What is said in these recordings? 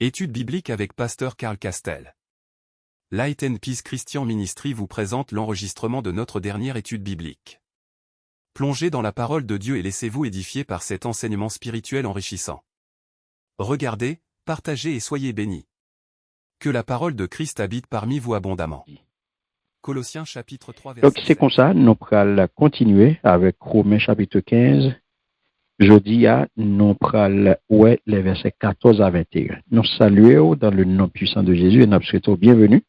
Étude biblique avec Pasteur Karl Castel. Light and Peace Christian Ministry vous présente l'enregistrement de notre dernière étude biblique. Plongez dans la parole de Dieu et laissez-vous édifier par cet enseignement spirituel enrichissant. Regardez, partagez et soyez bénis. Que la parole de Christ habite parmi vous abondamment. Colossiens chapitre 3 verset 7. Donc c'est comme ça, nous allons continuer avec Romains chapitre 15. Jeudi, nous allons les versets 14 à 21. Nous saluons dans le nom puissant de Jésus et nous souhaitons bienvenue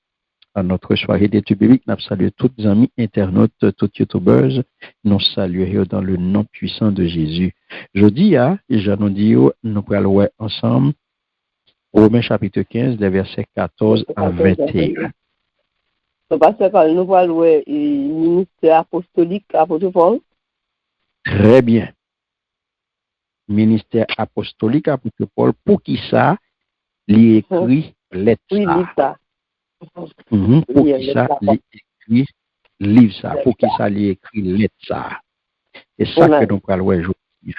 à notre soirée d'études bibliques. Nous saluons tous les amis internautes, tous youtubeurs. Nous saluons dans le nom puissant de Jésus. Jeudi, nous disons, nous allons ensemble Romains chapitre 15, les versets 14 à 21. Parce que nous allons le ministère apostolique, apôtre Paul. Très bien. Ministère apostolique, apôtre Paul, pour qui ça, il écrit lettre ça. Pour qui ça, il écrit livre ça. Pour qui ça, il écrit lettre ça. C'est ça que nous allons aujourd'hui.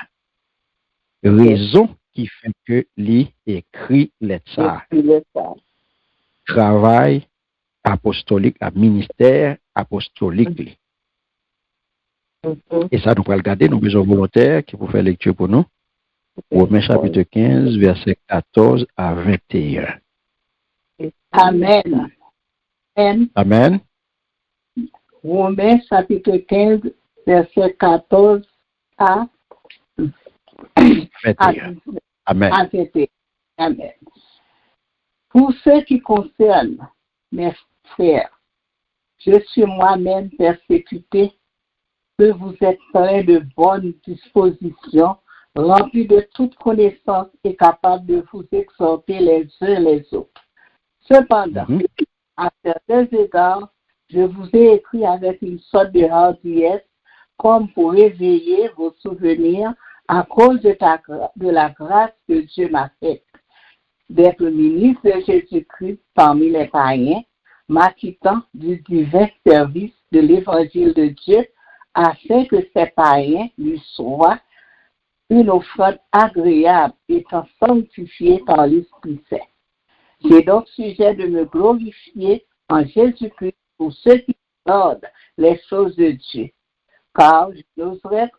Raison qui fait que il écrit lettre ça. Travail apostolique, à ministère apostolique. Et ça, nous allons regarder, nous besoin volontaires qui vont faire lecture pour nous. Romains chapitre 15, verset 14 à 21. Amen. Amen. Romains chapitre 15, verset 14 à 21. Amen. À 21. Amen. Pour ce qui concerne mes frères, je suis moi-même persécuté, que vous êtes pleins de bonnes dispositions, remplis de toute connaissance et capables de vous exhorter les uns les autres. Cependant, à certains égards, je vous ai écrit avec une sorte de hardiesse, comme pour réveiller vos souvenirs à cause de la grâce que Dieu m'a faite, d'être ministre de Jésus-Christ parmi les païens, m'acquittant du divin service de l'évangile de Dieu, afin que ces païens lui soient une offrande agréable, étant sanctifiés par l'Esprit Saint. J'ai donc sujet de me glorifier en Jésus-Christ pour ceux qui regardent les choses de Dieu, car je n'oserais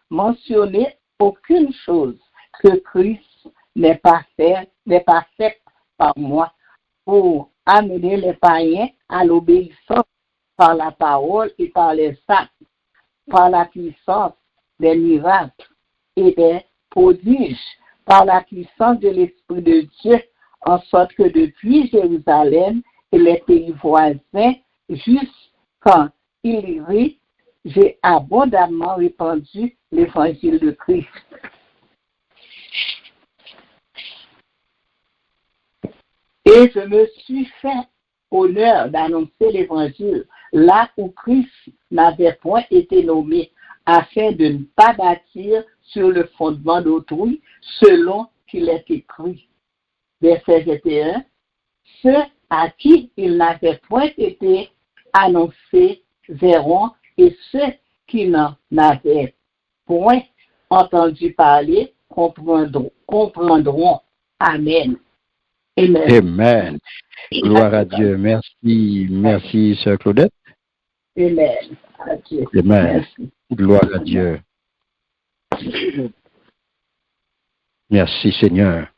mentionner aucune chose que Christ n'est pas faite par moi pour amener les païens à l'obéissance par la parole et par les actes, par la puissance des miracles et des prodiges, par la puissance de l'Esprit de Dieu, en sorte que depuis Jérusalem et les pays voisins, jusqu'en Illyrie, j'ai abondamment répandu l'évangile de Christ. Et je me suis fait honneur d'annoncer l'évangile là où Christ n'avait point été nommé, afin de ne pas bâtir sur le fondement d'autrui, selon qu'il est écrit. Verset 21. Ceux à qui il n'avait point été annoncé verront, et ceux qui n'en avaient point entendu parler comprendront. Amen. Amen. Amen. Gloire à Dieu. Merci, Sœur Claudette. Amen. Adieu. Amen. Merci. Gloire à Dieu. Merci, Seigneur.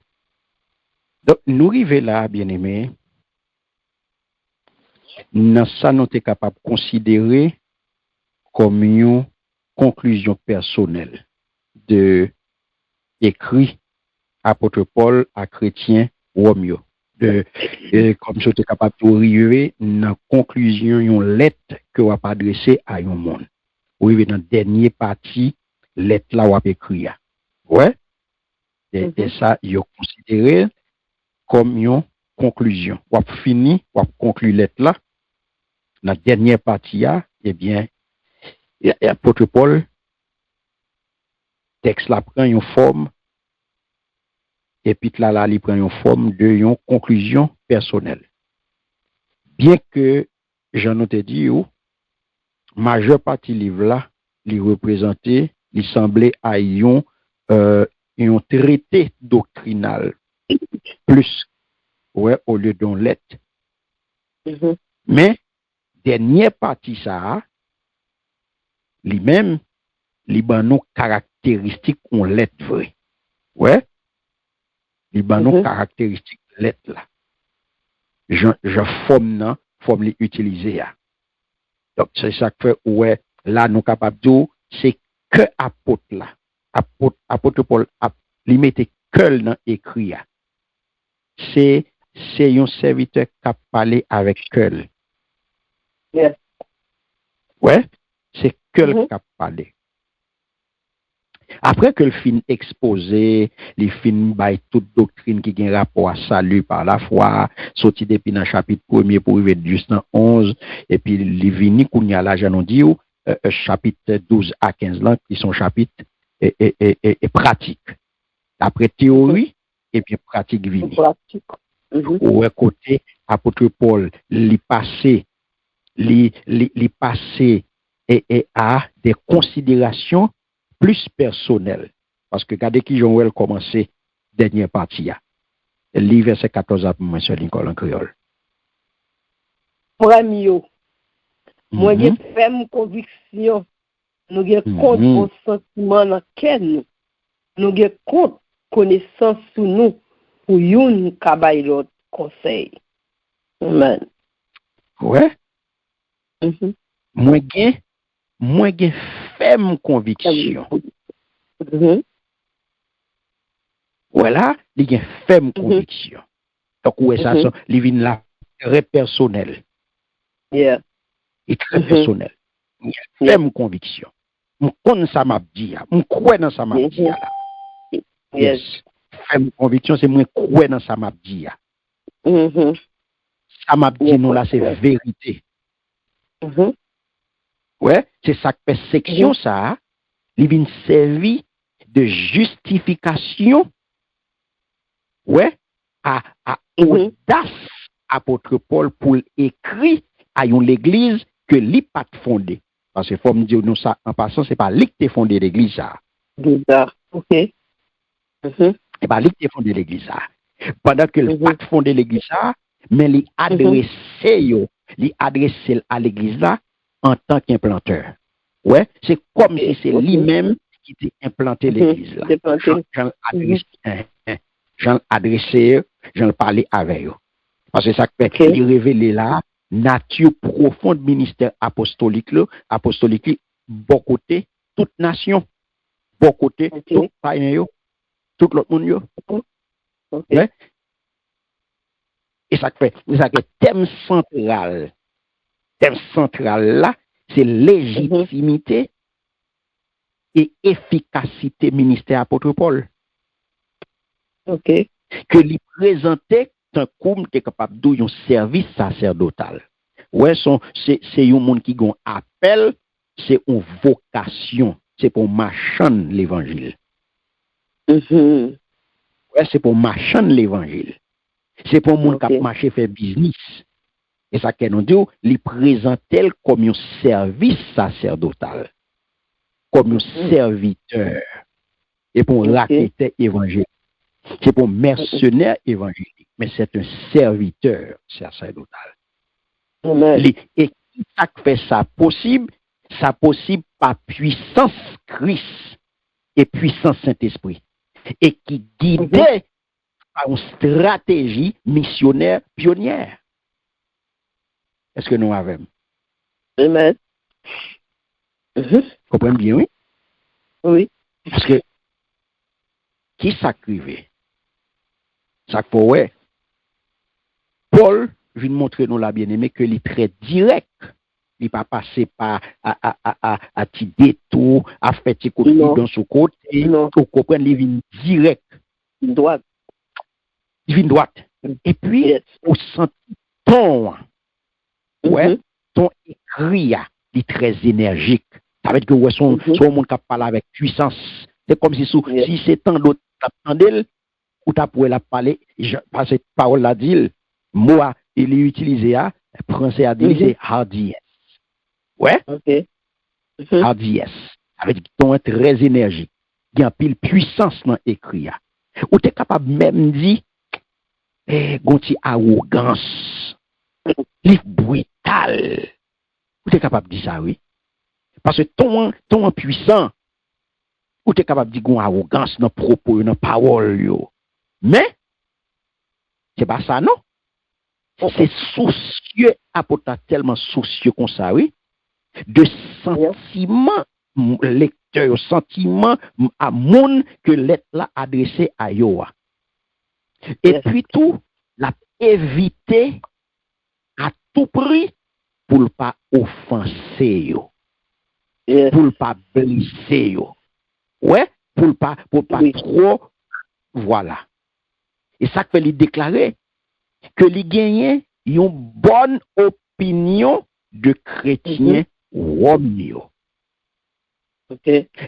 Donc, nous arrivons là, bien-aimés. Dans ça, nous sommes capables de considérer comme une conclusion personnelle de écrit apôtre Paul à chrétien Romeo. Comme je suis capable de arriver dans la conclusion, une lettre que vous avez adressée à un monde. Vous arrivez dans la dernière partie, lettre là, vous avez écrit. Ouais? Et ça, vous considéré comme une conclusion. Vous avez fini, vous avez conclu lettre là. Dans la dernière partie, eh bien, l'apôtre Paul, texte là prend une forme, et puis là, il prend une forme de une conclusion personnelle. Bien que, j'en ai dit, majeure partie du livre là, il représentait, il semblait à un traité doctrinal, plus ouais, au lieu d'un lettre. Mhm. Mais, dernière partie, ça, lui-même, li ban nou caractéristiques on lettre vrai. Ouais, li ban nou Mhm. caractéristiques lettre là. Je forme li utiliser ya. Donc c'est ça que fait ouais, là nous capable dire c'est que apôtre là. Apôtre Paul li mette que dans écrit ya. C'est un serviteur qui a parlé avec que. Yes. Ouais, c'est que Mhm. qui a parlé. Après que le film exposé, les films by toute doctrine qui a rapport à salut par la foi, sorti depuis dans le chapitre 1er pour arriver juste dans 11, et puis les vini qu'on y a là, j'en dit, chapitre 12 à 15 là, qui sont chapitres et pratiques. Après théorie, et puis pratique vini. Pratique. Mhm. Ou côté, apôtre Paul, li passé et à des considérations plus personnelles. Parce que regardez qui Joël commencé dernière partie. Le verset 14 à M. Lincoln en créole. Premier, moi j'ai ferme conviction, nous avons compte au sentiment dans lequel nous avons compte connaissance sur nous pour yon kabay l'autre conseil. Amen. Ouais. Mhm. Moi j'ai ferme conviction. Mhm. Voilà, il y a ferme conviction. Donc ouais ça les vins là très personnel. Yeah. Et très personnel. Il y a ferme conviction. On connaît ça m'a dit, on croit dans ça m'a dit là. Yes. Ferme conviction c'est moi croire dans ça m'a dit. Mhm. Ça m'a dit nous là c'est vérité. Mhm. Ouais, c'est ça que fait section ça, il vient servir de justification. Ouais, à audace apôtre Paul pour écrire à l'église que lui pas fondé. Parce que faut me dire nous ça en passant c'est pas lui qui a fondé l'église ça. Bizarre. OK. C'est pas lui qui a fondé l'église ça. Pendant que le pas fondé l'église ça, mais il adressé à l'église là en tant qu'implanteur. Ouais, c'est comme si c'est lui-même qui a implanté l'église là. J'en adressé, j'en parlais avec eux. Parce que ça fait il révèle là nature profonde ministère apostolique là, bon côté toute nation, bon côté tout païen yo, tout l'autre monde yo. Ouais. Et ça fait thème central là, c'est légitimité et efficacité ministère apôtre Paul. OK. Que lui présentait un comme qui est capable de un service sacerdotal. Ouais, c'est un monde qui a un appel, c'est une vocation, c'est pour marcher l'évangile. Ouais, c'est pour marcher l'évangile. C'est pour monde qui marcher faire business. Et ça qu'on dit, lui présentait comme un service sacerdotal, comme un serviteur et pour raqueter évangile. C'est pour mercenaire évangélique, mais c'est un serviteur sacerdotal. Et qui fait ça possible par puissance Christ et puissance Saint-Esprit. Et qui guidait par une stratégie missionnaire pionnière. Est-ce que nous avons? Amen. Comprenez bien, oui? Oui. Parce que qui s'acrivait? Ça fait ouais. Paul vient montrer nous la bien-aimé que il est très direct. Il n'est pas passé par à petit détour, à faire petit coup dans son côté. Vous comprenez, il vient direct. Droite. Il vient droite. Et puis, au sent ton, ouais, ton écrit, il est très énergique. Ça veut dire que ouais, son monde qui parle avec puissance. C'est comme si c'est tant d'autres qui ou tu pourrais la parler, parce que parole la dit, moi, il est utilisé à, français a dit, c'est hardiesse. Ouais? OK. Hardiesse. Avec ton très énergique. Il y a pile puissance dans l'écrit. Ou tu es capable même de dire, gonti arrogance, li brutal. Ou t'es capable de dire ça, oui? Parce que ton puissant, ou t'es capable de dire gon arrogance dans propos, dans parole, yo. Mais, c'est pas ça, non? C'est soucieux, apportant tellement soucieux comme ça, oui? De sentiments, lecteur, sentiments à monde que l'être là adressé à yo. Et puis tout, l'a éviter à tout prix pour ne pas offenser yo. Pour ne pas blesser yo. Ouais, pour pas trop, voilà. Et ça fait lui déclarer que lui gagne une bonne opinion de chrétiens romains.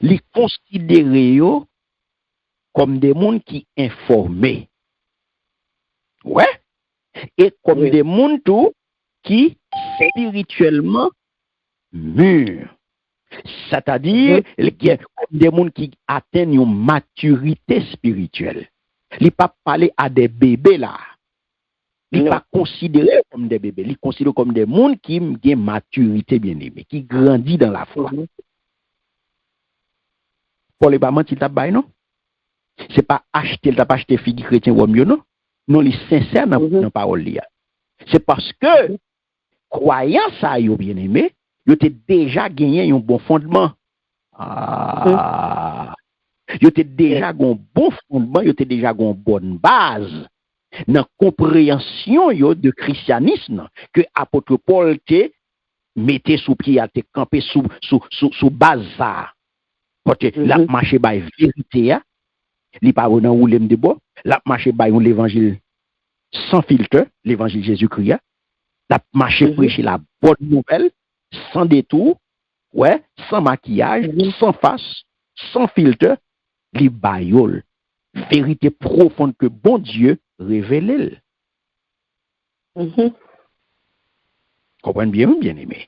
Lui considérer yo comme des mondes qui informés. Ouais. Et comme des mondes tout qui spirituellement mûrs. C'est-à-dire des mondes qui atteignent une maturité spirituelle. Il ne pas parler à des bébés là. Il ne pas considérer comme des bébés. Il considère comme des mondes qui ont une maturité bien aimée, qui grandit dans la foi. Pour les parents, tu t'as bail, non? C'est pas acheter, t'as pas acheté fille chrétien ou mieux, non? Non, il est sincère dans la parole. C'est parce que, croyant ça, yo bien aimé, yo t'es déjà gagné un bon fondement. Yo t'es déjà un bon fondement, yo t'es déjà une bonne base dans la compréhension yo de christianisme que apôtre Paul te mettait sous pied, à te camper sous base ça. Parce que la marché by vérité, li pas dans roulem de bois, la marché by l'évangile sans filtre, l'évangile Jésus-Christ, la marché prêcher la bonne nouvelle sans détour, ouais, sans maquillage, sans face, sans filtre, li bayol, vérité profonde que bon Dieu révèle. Comprenez bien, bien aimé.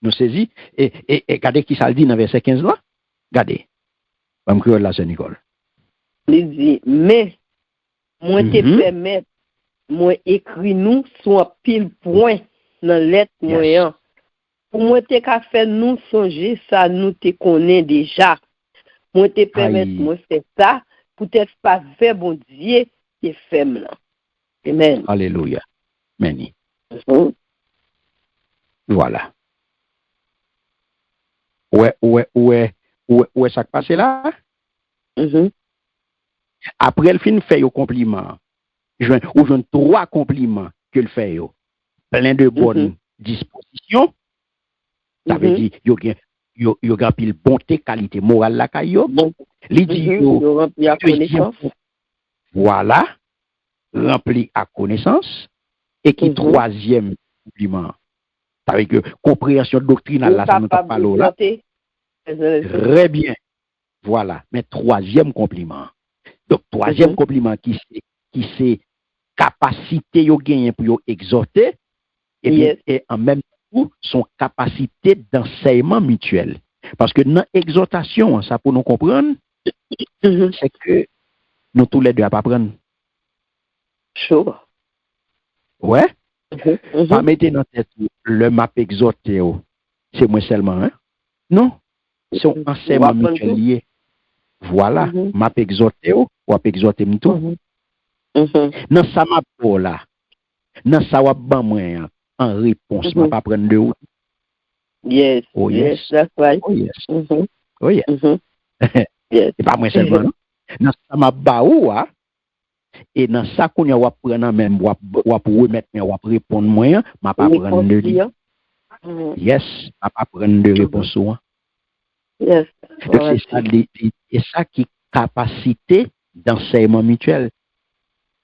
Nous saisis, et regardez qui ça le dit dans verset 15 là. Regardez. Je vais me crier là, c'est Nicole. Il dit, mais, moi te permettre, moi écris nous sur pile point dans lettre moyen. Pour moi te ka fait nous songer ça nous te connaît déjà. Moi te permettre moi faire ça pour te pas faire bon Dieu te fait là. Amen. Alléluia. Amen. Voilà. Ouais, ça passe là? Après, le fin fait au compliment. Je joue 3 compliments que le fait. Plein de bonnes dispositions. Ça veut dire, yo a pile bonté, qualité morale la kayo. Il dit, voilà, rempli à connaissance. Et qui 3e compliment? Ça veut dire que compréhension doctrinale, là, ça nous pas parlé là. Très bien. Voilà. Mais 3e compliment. Donc, 3e compliment qui c'est capacité yo gagner pour yo exhorter et en même temps son capacité d'enseignement mutuel. Parce que dans l'exhortation, ça pour nous comprendre, c'est que nous tous les deux à pas prendre. Sure. Ouais. Pas mettre dans tête le map exhorté, c'est moi seulement, hein? Non. C'est un enseignement mutuel lié. Voilà, m'a exhorté ou exhorté m'tou. Dans ça m'a pour là. Dans ça wa ban moi en réponse, m'a pas prendre de ou. Yes. Oh yes. That's right. Oh yes. Oh yes. Yes. C'est pas moi seulement. Dans ça m'a ba ou et dans ça qu'on wa prendre même wa pour remettre wa répondre moi, m'a pas prendre de lui. Yes, m'a pas prendre de réponse ou. Yes. Donc c'est ça qui capacité d'enseignement mutuel.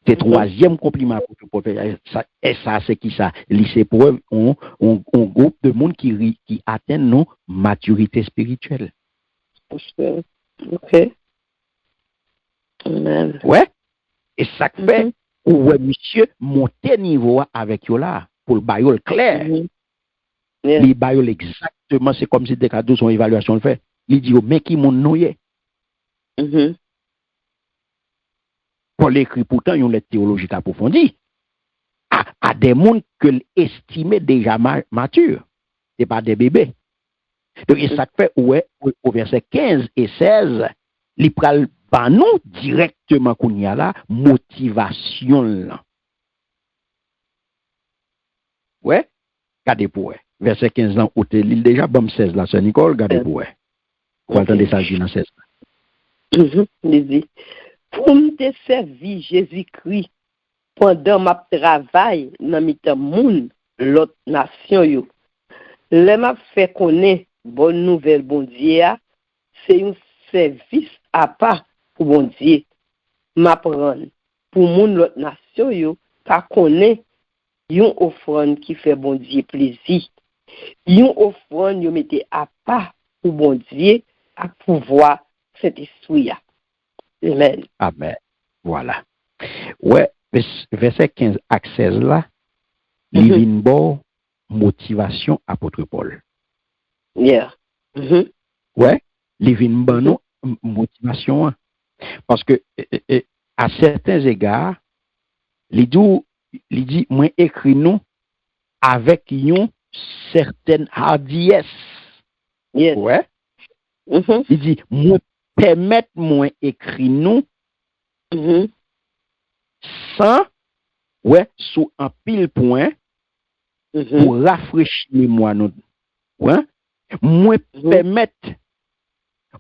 C'est 3e compliment pour ça. Et ça c'est qui ça? Lycée preuve on groupe de monde qui atteint nos maturité spirituelle. OK. Amen. Ouais. Et ça fait ouais monsieur monter niveau avec yo là pour le bailler clair. Les bailler exactement c'est comme si des cadeaux son évaluation le fait. Il dit mais qui mon noyé. Paul écrit pourtant une lettre théologique approfondie à des mondes que l'estimait déjà matures. Ce n'est pas des bébés. Donc, et ça fait, ouais, au verset 15 et 16, il pral ba nous directement qu'on y a là, motivation là. Ouais, regardez pour ouais. Verset 15 là, où t'es l'île déjà, bam 16 là, Saint Nicole, regardez pour ouais. Vous entendez ça, dans 16. Il dit, pour me te servir Jésus-Christ pendant ma travail dans mi moun l'autre nation yo. Le m'a fait connaître bonne nouvelle bon Dieu, c'est un service à part pour bon Dieu. M'apprendre pour moun l'autre nation yo, ta connaît yon offrande qui fait bon Dieu plaisir. Yon offrande yo mette à part pour bon Dieu à pouvoir cet esprit. Amen. Amen. Voilà. Ouais, verset 15 à 16 là, livin bon motivation apôtre Paul. Yeah. Ouais, livin bon non motivation hein. Parce que à certains égards, il dit moi écrit nous avec une certaine hardiesse. Yes. Ouais. Il dit moi permettre moi écrit nous sans ouais sous un pile point pour rafraîchir moi nous ouais moi permettre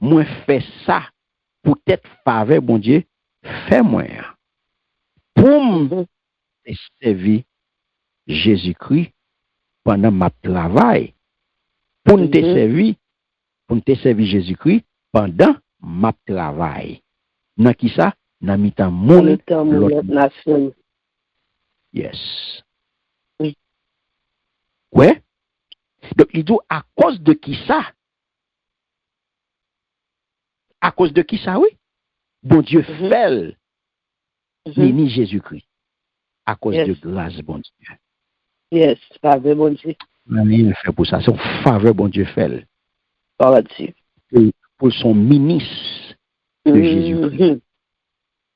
moi faire ça pour être faveur bon Dieu fait moi pour me servir Jésus-Christ pendant ma travail pour me servir Jésus-Christ pendant ma travail dans qui ça dans mitan moun l'autre nation. yes oui ouais donc il dit à cause de qui ça oui bon Dieu fait ni Jésus-Christ à cause de grâce bon Dieu yes faveur bon Dieu il fait pour ça c'est faveur bon Dieu fait pour son ministre de Jésus-Christ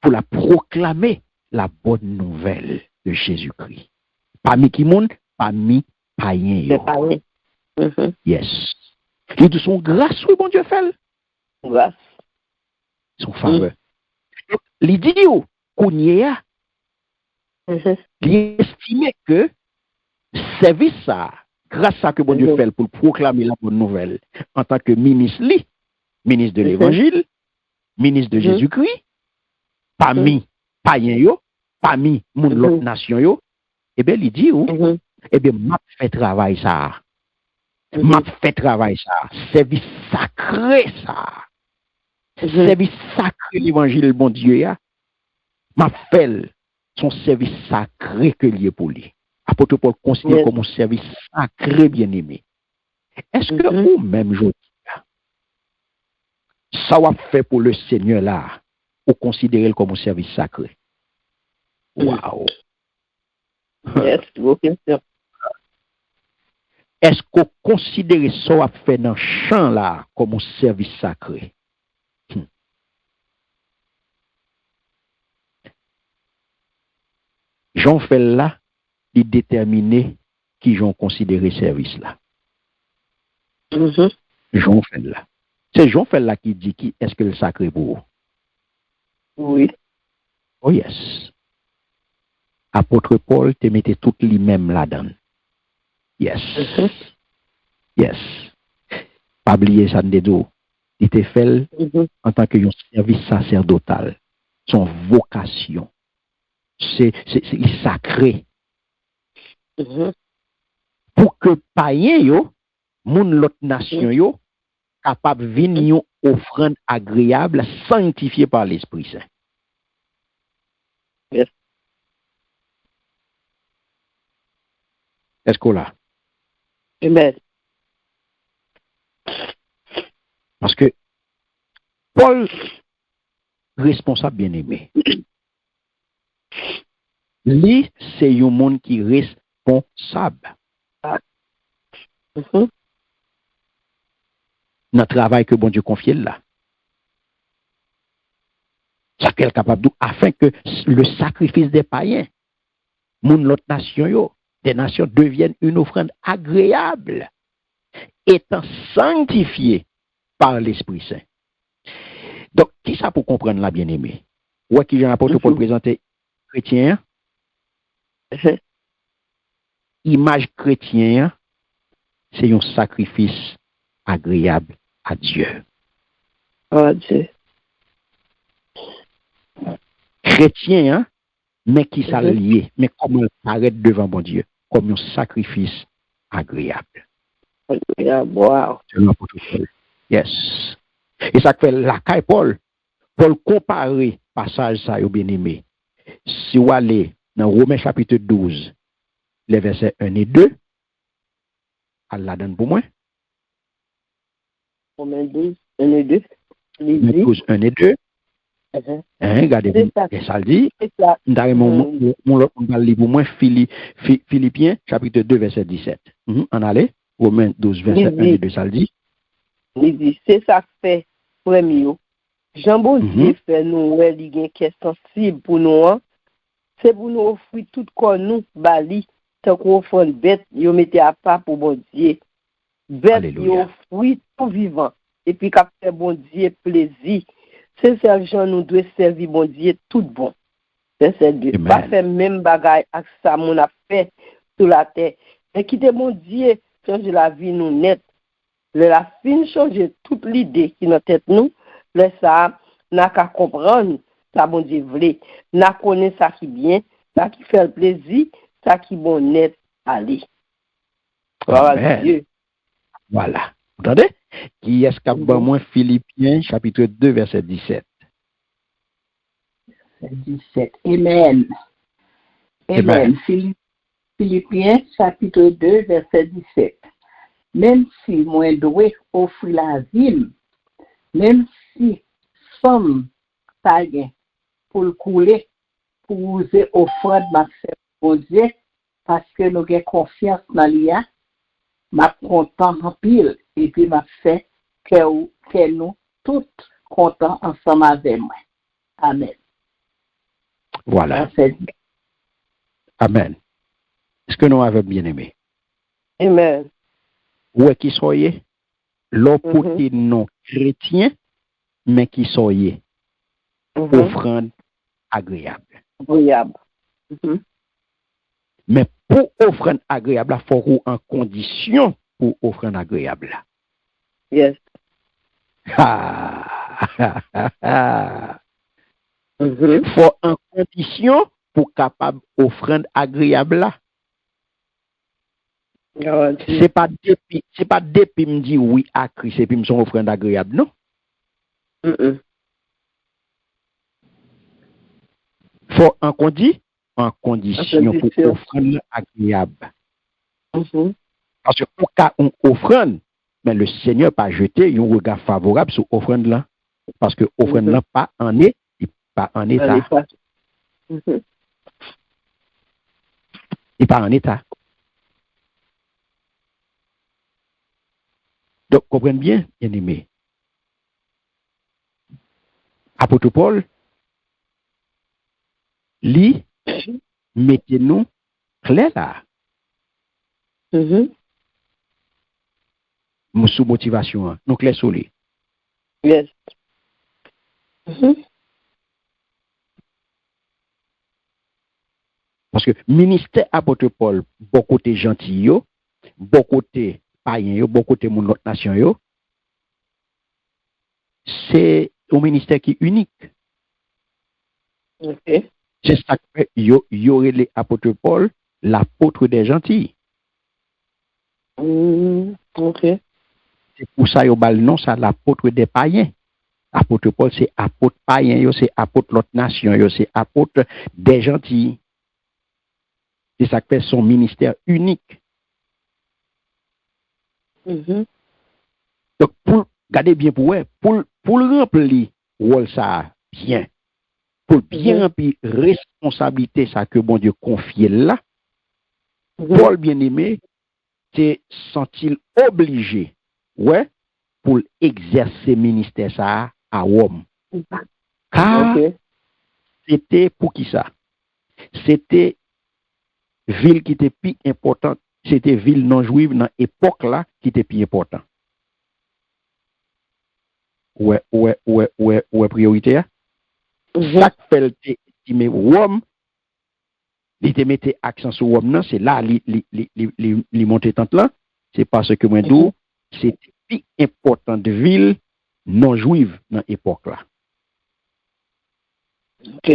pour la proclamer la bonne nouvelle de Jésus-Christ parmi qui monde parmi païens yes il de son grâce oui bon Dieu fait grâce son faveur il dit qu'on y a il estime que service ça grâce à que bon Dieu fait pour proclamer la bonne nouvelle en tant que ministre de l'évangile ministre de Jésus-Christ parmi païens yo parmi moun l'autre nation yo et bien il dit et bien m'a fait travail ça service sacré ça service sacré l'évangile bon Dieu ya m'a fait son service sacré que lié pour lui apôtre Paul considère comme un service sacré bien-aimé est-ce que vous même jour ça va fait pour le Seigneur là ou considérer comme un service sacré wow yes question est-ce qu'on considère ça va fait dans champ là comme un service sacré Jean fait là il déterminer qui j'ont considéré service là Jean fait là c'est Jean fait là qui dit qui est-ce que le sacré pour vous oui oh yes apôtre Paul te mettait toutes les mêmes là-dedans yes yes pas oublier ça de dos il te fait en tant que un service sacerdotal son vocation c'est sacré pour que païen yo moun l'autre nation yo capable venir une offrande agréable sanctifiée par l'Esprit Saint yes est-ce qu'on l'a amen parce que Paul responsable bien-aimé lui c'est un monde qui responsable dans le travail que bon Dieu confie là Ça qu'elle est capable de afin que le sacrifice des païens, l'autre nation, des nations deviennent une offrande agréable, étant sanctifiée par l'Esprit Saint. Donc, qui ça pour comprendre la bien-aimée? Ou qui j'ai l'apôtre Paul présenter chrétien? Image chrétien, c'est un sacrifice agréable à Dieu. Oh Dieu. Chrétien, mais qui s'allie, mais comment paraît devant bon Dieu, comme un sacrifice agréable. Wow. C'est l'apôtre Paul. Yes. Et ça fait la caille Paul comparer passage ça au bien-aimé. Si vous allez dans Romains chapitre 12, les versets 1 et 2, Allah donne pour moi. Romains 12, 1 et 2. Romains 12, 1 et 2. Regardez, ça le dit. On va lire pour moi Philippiens chapitre 2, verset 17. On allait, Romains 12, verset 1 et 2, ça le dit. Il dit, c'est ça fait, premier. Jean Baudier fait nous, il y a qui est sensible pour nous. C'est pour nous offrir tout corps nous, bali, tant qu'on fait une bête, il mettait à part pour bon Dieu. Bête, il offrit tout vivant. Et puis, quand fait bon Dieu plaisir, c'est ça, Jean nous doit servir bon Dieu tout bon. C'est Dieu. Pas faire même bagaille avec ça, mon a fait sur la terre. Mais quitter bon Dieu, changer la vie nous net. La fin changer toute l'idée qui est dans la tête nous. Là, ça, n'a qu'à comprendre, ça, bon Dieu, voulait. N'a connaît ça qui bien, ça qui fait le plaisir, ça qui bon net, aller. Voilà. Dieu. Voilà. Vous entendez? Qui est-ce qu'a moins Philippiens, chapitre 2, verset 17. 17. Amen. Amen. Philippiens, chapitre 2, verset 17. Même si moi dois offrir la vie, même si somme pas gain pour le couler, pour user offrande ma fait pour Dieu, parce que nous avons confiance dans l'IA, m'a content en pile, et puis m'a fait que nous tous contents ensemble avec moi. Amen. Voilà. Amen. Est-ce que nous avons bien aimé? Amen. Où est qui soyez? L'opportunité non chrétien, mais qui soyez offrande agréable. Agréable. Mais pour offrande agréable, il faut en condition pour offrande agréable. Yes. Faut en condition pour capable offrande agréable là. C'est pas depuis me dire oui à Christ et puis me son offrande agréable, non? Faut en condition pour offrande agréable. Parce que pour cas on offrande, mais le Seigneur pas jeté un regard favorable sur offrande là, parce que offrande là pas en état. Il pas en état. Donc, comprenez bien, bien-aimé. Apôtre Paul, lui, mettez-nous clair là. Sous motivation, nous clair sur lui. Yes. Parce que ministère apôtre Paul, beaucoup de gentil, beaucoup de païens, beaucoup de mon autre nation, c'est un ministère qui est unique. Okay. C'est ça que y aurait les apôtres Paul, l'apôtre des gentils. Okay. C'est pour ça que non, ça l'apôtre des païens. Apôtre Paul, c'est apôtre païen, c'est apôtre l'autre nation, c'est apôtre des gentils. C'est ça que fait son ministère unique. Donc, pour garder bien pour remplir rôle ça bien, pour bien remplir responsabilité ça que bon Dieu confie là, Paul bien-aimé, c'est sent-il obligé, pour exercer ministère ça à Rome. Car c'était pour qui ça? C'était ville qui était plus importante, c'était ville non juive dans époque là qui était plus important. Ouais, priorité. Ça fait estimé Rome, il te mettait accent sur Rome, c'est là, li monté tant là, c'est parce que moi d'où, c'est plus important de ville non juive dans l'époque là. Ok.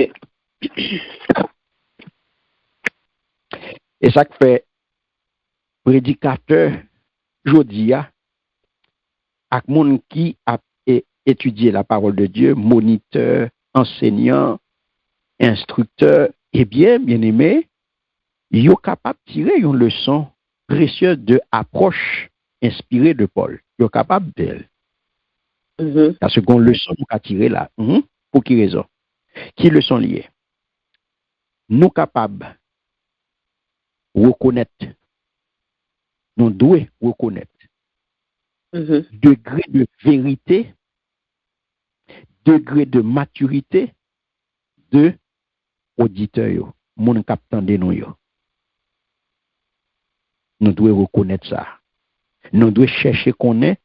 Et ça fait prédicateur jodi a ak moun qui a étudié la parole de Dieu, moniteur, enseignant, instructeur, et bien aimé, yo capable de tirer une leçon précieuse de approche inspirée de Paul. Yo capable d'elle. Parce qu'on leçon nous a tiré là. Pour qui raison? Qui leçon liée? Nous capables reconnaître, nous devons reconnaître degré de vérité, degré de maturité de auditeur, mon captant de nous. Nous devons reconnaître ça. Nous devons chercher qu'on ait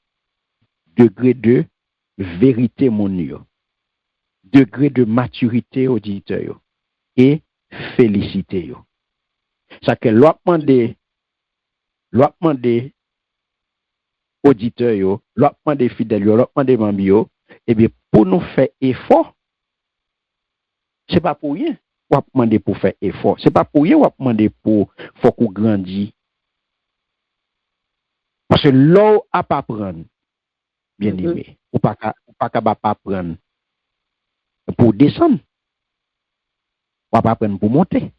degré de vérité, mon yo, degré de maturité auditeur et félicité yo. Ça que l'autre demande auditeur yo, l'autre demande fidèle yo, l'autre demande membre yo, et bien pour nous faire effort, c'est pas pour rien. On demander pour faire effort, c'est pas pour rien on demander pour faut qu'on grandisse. Parce que l'eau a pas prendre bien aimé, ou pas capable pas prendre pour descendre. On pas prendre pour monter.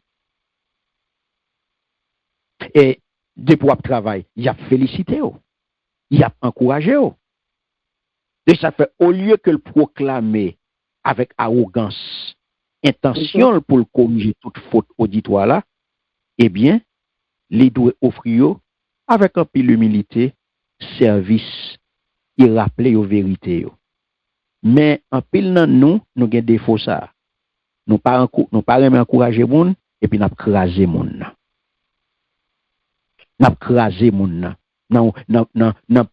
Et depuis le travail, il y a félicité, il y a encouragé. Et ça fait, au lieu que le proclamer avec arrogance, intention pour le corriger toute faute auditoire là, eh bien, les doit offrir avec un peu d'humilité, service et rappeler aux vérités. Mais en pile dans nous avons des défauts ça. Nous pas encourager moun et puis nous craser moun. N'a crasé moun non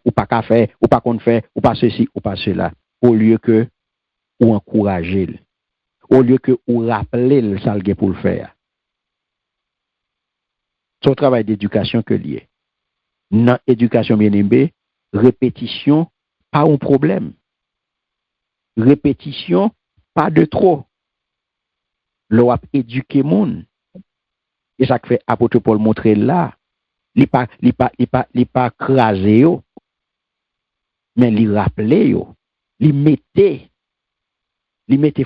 ou pas qu'à faire ou pas qu'on fait ou pas ceci ou pas cela au lieu que ou encourager au lieu que ou rappeler le ça pour le faire. C'est un travail d'éducation que lié. Dans éducation bien aimée, répétition pas un problème. Répétition pas de trop. L'on a éduqué moun. Et ça que fait apôtre Paul montrer là. Li pas crasé yo, mais li rappelé yo, li mette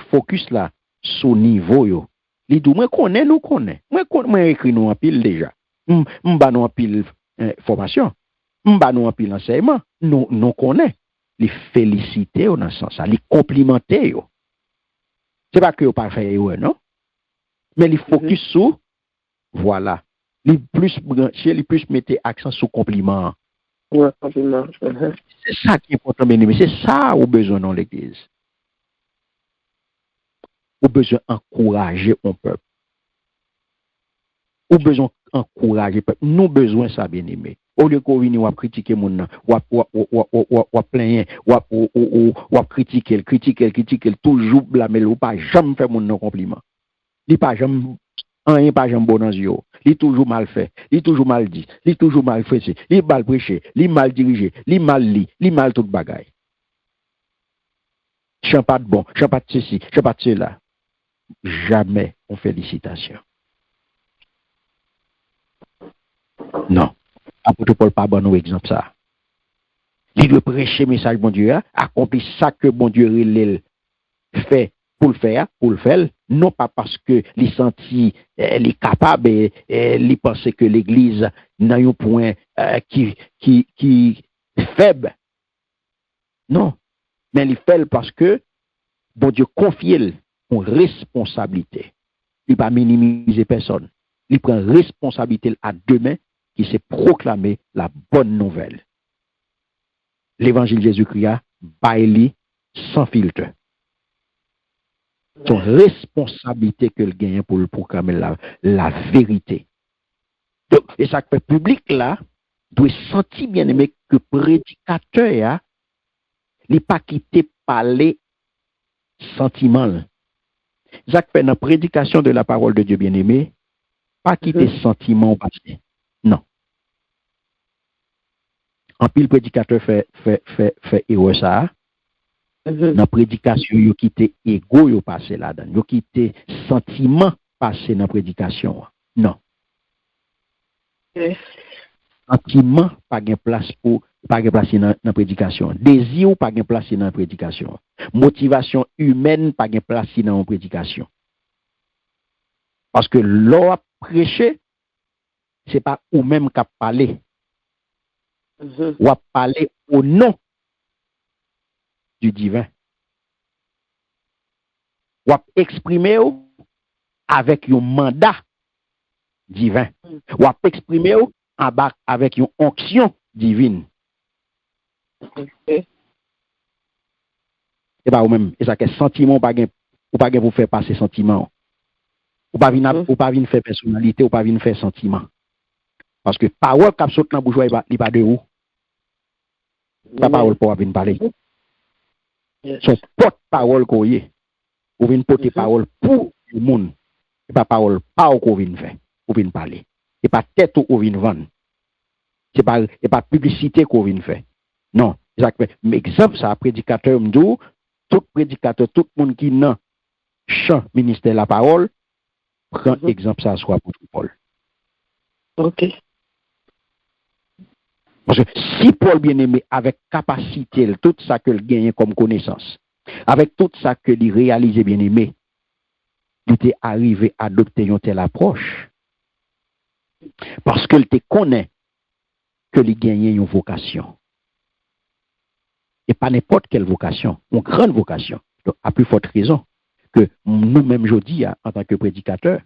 focus là sur niveau yo. Li dou moi connais nous connais. Moi écrit nous en pile déjà. M'ba nous en pile formation. M'ba nous en pile enseignement. Nous connais. Li féliciter yo dans sens ça, li complimenter yo. C'est pas que yo pas faire yo non. Mais li focus sur voilà. Les plus branchés, les plus mettez accent sur compliment. Ouais, compliment. C'est ça qui est important, bien aimé. C'est ça au besoin dans l'église. Au besoin d'encourager un peuple. Au besoin d'encourager le peuple. Nous besoin ça, bien aimé. Au lieu qu'on vienne ou critiquer mon nom, ou plaindre, ou critiquer, toujours blâmer, ou pas jamais faire mon nom compliment. Il pas jamais rien pas jamais bon dans yeux. Il toujours mal fait, il toujours mal dit, il toujours mal fait, il mal prêché, il mal dirigé, il mal li, il mal tout bagaille. Chant pas de bon, chant pas de ceci, chant pas de cela. Jamais on félicitation. Non. Apôtre Paul pas bon exemple ça. Il doit prêcher message bon Dieu, accomplir ça que bon Dieu fait pour le faire, non pas parce que les senti les capable et les penser que l'église n'a un point qui faible. Non, mais il fait parce que bon Dieu confie une responsabilité. Il pas minimiser personne. Il prend responsabilité à demain qui s'est proclamé la bonne nouvelle. L'évangile Jésus-Christ baili sans filtre. Son responsabilité que le gagne pour le proclamer la vérité. Donc, et ça fait public là, doit sentir bien aimé que prédicateur n'est pas quitté parler sentiment. Ça fait dans la prédication de la parole de Dieu bien aimé, pas quitter sentiment passé. Non. En pile prédicateur fait erreur ça. Dans la prédication, yo quitté ego yo passé là-dedans. Yo quitté sentiment passé dans la prédication. Non. Sentiment pas de place pour pas de place dans la prédication. Désir pas de place dans la prédication. Motivation humaine pas de place dans la prédication. Parce que l'on prêcher, c'est pas ou même qu'à parler. Ou à parler au nom du divin. Ou à exprimer avec un mandat divin. Ou à exprimer avec une onction divine. C'est pas ou même, et ça que sentiment ou pas pour faire passer sentiment. Ou pas venir faire personnalité, ou pas venir faire sentiment. Parce que parole qui saute dans la bouche, il pas de où. Pas parole pour venir parler. Son porte-parole qu'on y est. Ou venir porter parole pour le monde. Et pas parole pas qu'on vient faire, ou venir parler. Et pas tête ou vient vendre. C'est pas publicité qu'on vient faire. Non, mais exemple ça prédicateur m'dou, tout prédicateur, tout le monde qui n'a champ ministère de la parole prend exemple ça soit pour Paul. OK. Parce que si Paul bien-aimé avec capacité tout ça que il gagne comme connaissance, avec tout ça que il réalise bien-aimé, il était arrivé à adopter une telle approche parce qu'il te connaît que il gagne une vocation. Et pas n'importe quelle vocation, une grande vocation. Donc, à plus forte raison que nous-mêmes, aujourd'hui, en tant que prédicateurs,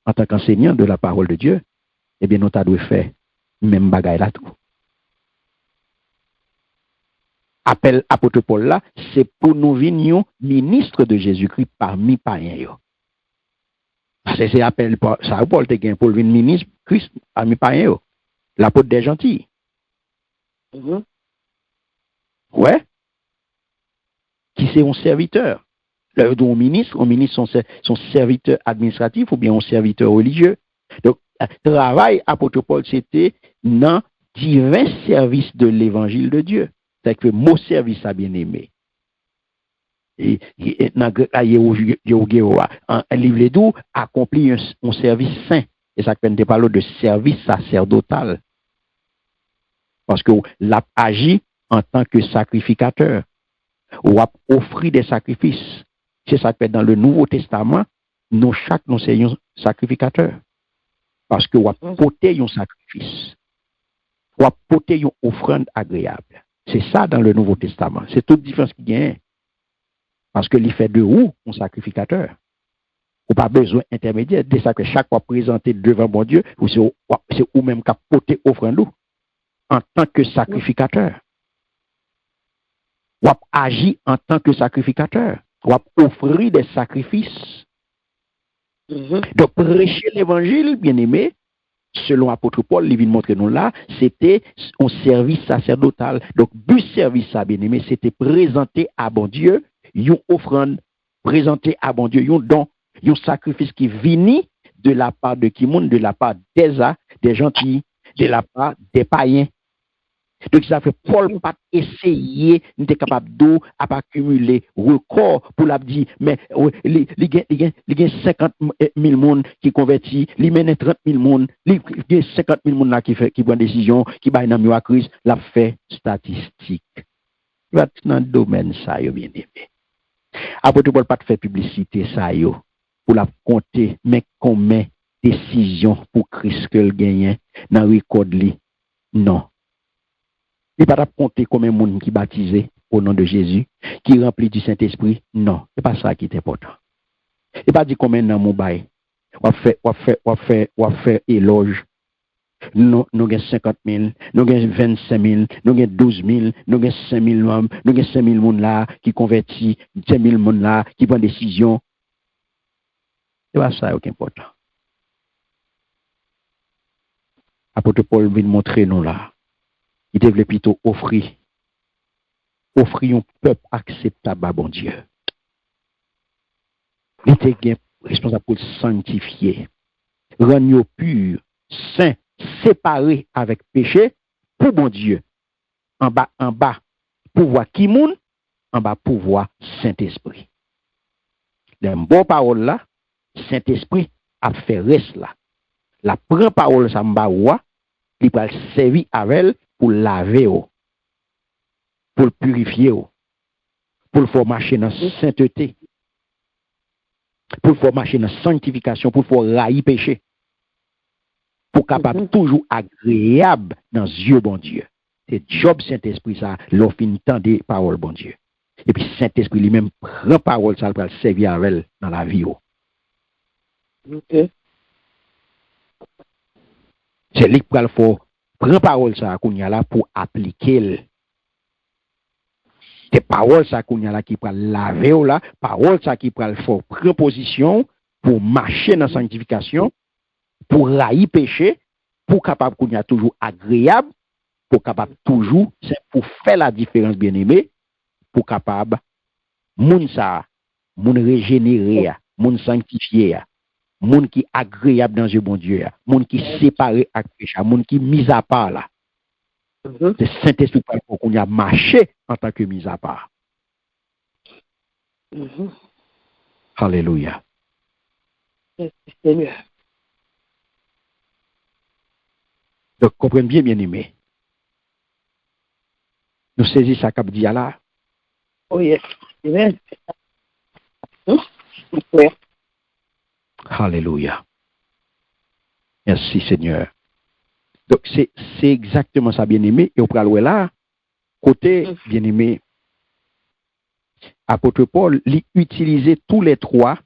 en tant qu'enseignants de la parole de Dieu, eh bien, nous avons fait même bagaille là tout. Appel apôtre Paul là, c'est pour nous venir ministres de Jésus-Christ parmi païens. Parce que c'est appel ça Paul te gagne pour venir ministre Christ parmi païens. L'apôtre des gentils. Ouais. Qui c'est un serviteur. Un ministre son serviteur administratif ou bien un serviteur religieux. Donc, travail apôtre Paul, c'était dans divers services de l'évangile de Dieu. C'est que mot service a bien aimé. Et dans un livre d'où accomplit un service saint. Et ça ne pas de service sacerdotal. Parce que l'a agi en tant que sacrificateur. Ou a offert des sacrifices. C'est ça que dans le Nouveau Testament, nous sommes sacrificateurs. Parce que ou a porté un sacrifice. Ou a porté une offrande agréable. C'est ça dans le Nouveau Testament. C'est toute différence qui gagne. Parce que il fait de où un sacrificateur. Ou pas besoin intermédiaire. C'est ça que chaque fois présenté devant mon Dieu, c'est ou même qu'à porter offrande en tant que sacrificateur. Ou agir en tant que sacrificateur. Ou offrir des sacrifices. Donc, prêcher l'évangile, bien aimé, selon l'apôtre Paul, il vient montrer nous là, c'était un service sacerdotal. Donc, but service, ça, bien aimé, c'était présenter à bon Dieu une offrande, présenter à bon Dieu un don, un sacrifice qui vient de la part de qui monde, de la part des gentils, de la part des païens. Donc, ça fait Paul pas essayer, n'était capable d'eau à pas accumuler record pour la dire, mais il y a 50 000 monde qui convertit, il mène 30 000 monde, il y a 50 000 monde là qui prend décision, qui va dans la crise, la fait statistique. Il va dans le domaine ça, bien aimé. Apôtre Paul pas faire publicité ça, pour la compter, mais combien décision pour Christ que le gagne dans le record li. Non. Il ne va pas compter combien de monde qui baptisé au nom de Jésus, qui remplit du Saint-Esprit. Non, ce n'est pas ça qui est important. Il ne va pas dire combien de mon bail. On va faire éloge Nous avons 50 000, nous avons 25 000, nous avons 12 000, nous avons 5 000 membres, nous avons 5 000 personnes là qui convertissent, 5 000 personnes là qui prennent des décisions. C'est pas ça qui est important. Apôtre Paul vient montrer nous là. Il devait plutôt offrir un peuple acceptable à bon Dieu. Il était responsable pour le sanctifier, rendre pur, saint, séparé avec péché pour bon Dieu. En bas, pouvoir qui moun, en bas, pouvoir Saint-Esprit. Les bonnes paroles là, Saint-Esprit a fait reste là. La première parole, ça m'a ouah, il va servir avec elle pour laver, pour le purifier, pour le faire marcher dans la sainteté, pour le faire marcher dans la sanctification, pour le faire railler péché, pour capable toujours agréable dans les yeux bon Dieu. C'est job Saint-Esprit ça, l'offre temps des paroles bon Dieu. Et puis Saint-Esprit lui-même prend parole ça pour le servir avec elle dans la vie. C'est lui qui prend parole ça qu'on y a là pour appliquer. C'est parole ça qu'on y a là qui prend laver là, parole ça qui prend faire proposition pour marcher dans la sanctification, pour railler péché, pour capable qu'on y a toujours agréable, pour capable toujours, c'est pour faire la différence bien-aimé, pour capable moun ça, moun régénérer, moun sanctifier, moun qui agréable dans le bon Dieu, moun qui séparé avec péché, moun qui mis à part là. C'est Saint-Esprit pour qu'on y a marché en tant que mis à part. Alléluia. Seigneur. Donc, comprenez bien, bien-aimé. Nous saisissons ça comme dit là. Oh yes. Amen. Alléluia. Merci Seigneur. Donc c'est exactement ça, bien-aimé. Et au pral là, côté bien-aimé, apôtre Paul, il utilisait tous les trois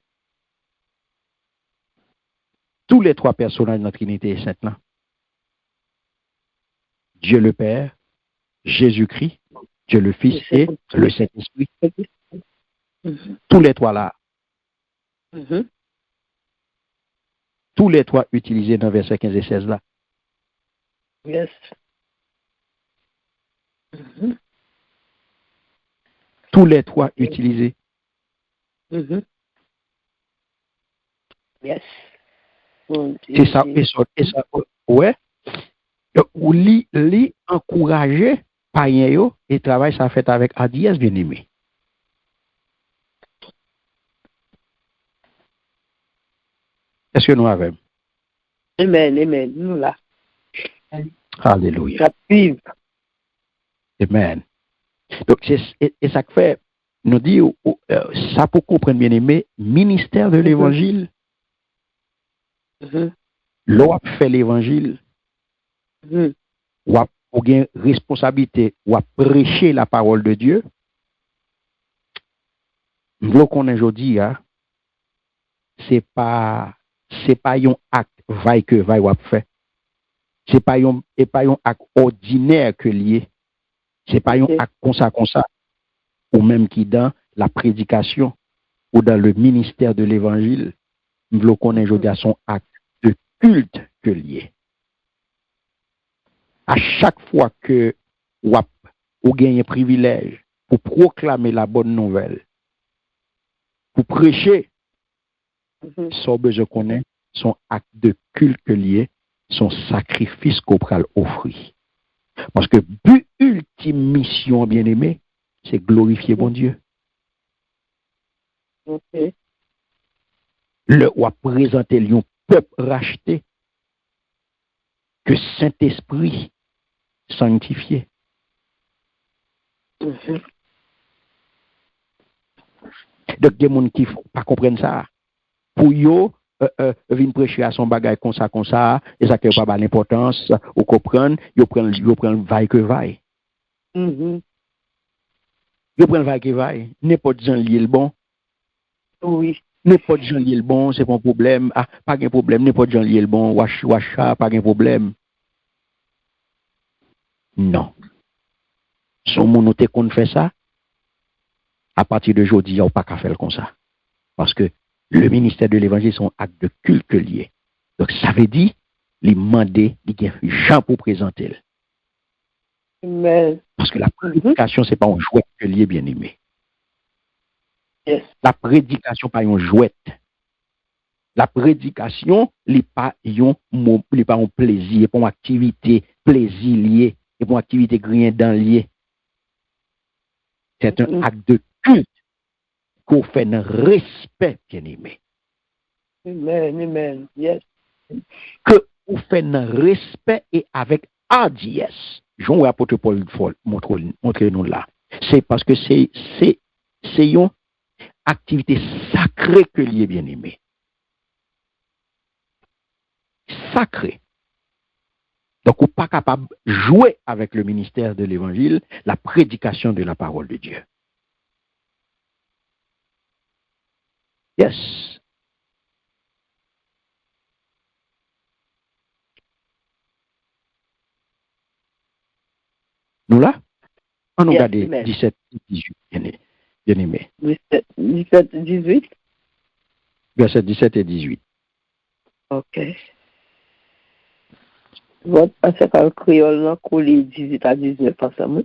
personnages de la Trinité sainte là. Dieu le Père, Jésus-Christ, Dieu le Fils et le Saint-Esprit. Tous les trois là. Tous les trois utilisés dans versets 15 et 16 là. Yes. Tous les trois utilisés. Yes. C'est ça, et ça, ouais. Ou li encourager païen yo et travail ça fait avec Adiès bien-aimé. Est-ce que nous avons? Amen, nous là. Alléluia. Amen. Donc, c'est ça que fait, nous dit, ça pour comprendre bien aimé, ministère de l'évangile, l'on fait l'évangile, ou a une responsabilité, ou à prêcher la parole de Dieu. Nous qu'on est aujourd'hui, c'est pas un acte vaille que vaille ou a fait. C'est pas un acte ordinaire que lié. C'est pas un acte comme ça, ou même qui dans la prédication ou dans le ministère de l'évangile, nous connaissons aujourd'hui à son acte de culte que lié. À chaque fois que vous gagnez un privilège pour proclamer la bonne nouvelle, pour prêcher, son besoin connaît son acte de culte que lié, son sacrifice qu'on peut offrir. Parce que but ultime mission, bien aimé, c'est glorifier bon Dieu. Le ou présenter le peuple racheté que Saint-Esprit sanctifié. Donc, il y a des gens qui ne pas comprendre ça. Pour eux, venir prêcher à son bagage comme ça, et ça n'a pas l'importance, ou comprendre, ils prennent vaille que vaille. Ils prennent vaille que vaille. N'importe gens lié le bon. Oui. N'importe gens lié le bon, c'est pas un problème. Ah, pas de problème. N'importe gens lié le bon, wacha, pas de problème. Non. Son monde qu'on fait ça, à partir de aujourd'hui, il n'y a pas qu'à faire comme ça. Parce que le ministère de l'évangile sont actes de culte liés. Donc ça veut dire, les demander, il y a gens pour présenter. Amen. Parce que la prédication, c'est pas un jouet que lié bien aimé. Yes. La prédication, pas un jouet. La prédication, n'est pas un plaisir, pas une activité plaisir lié, et pas une activité grien dans lié. C'est un acte de culte qu'on fait un respect, bien aimé. Amen, amen. Yes. Que on fait un respect et avec hardiesse. Jean apôtre Paul montre nous là. C'est parce que c'est une activité sacrée que lié bien aimé. Sacré. Donc, on n'est pas capable de jouer avec le ministère de l'évangile, la prédication de la parole de Dieu. Yes. Nous là, on nous regarde 17 et 18, bien aimé. 17, 18. Verset 17 et 18. Ok. Votre passé par le créole, là, collé 18 à 19, pas ça, moi?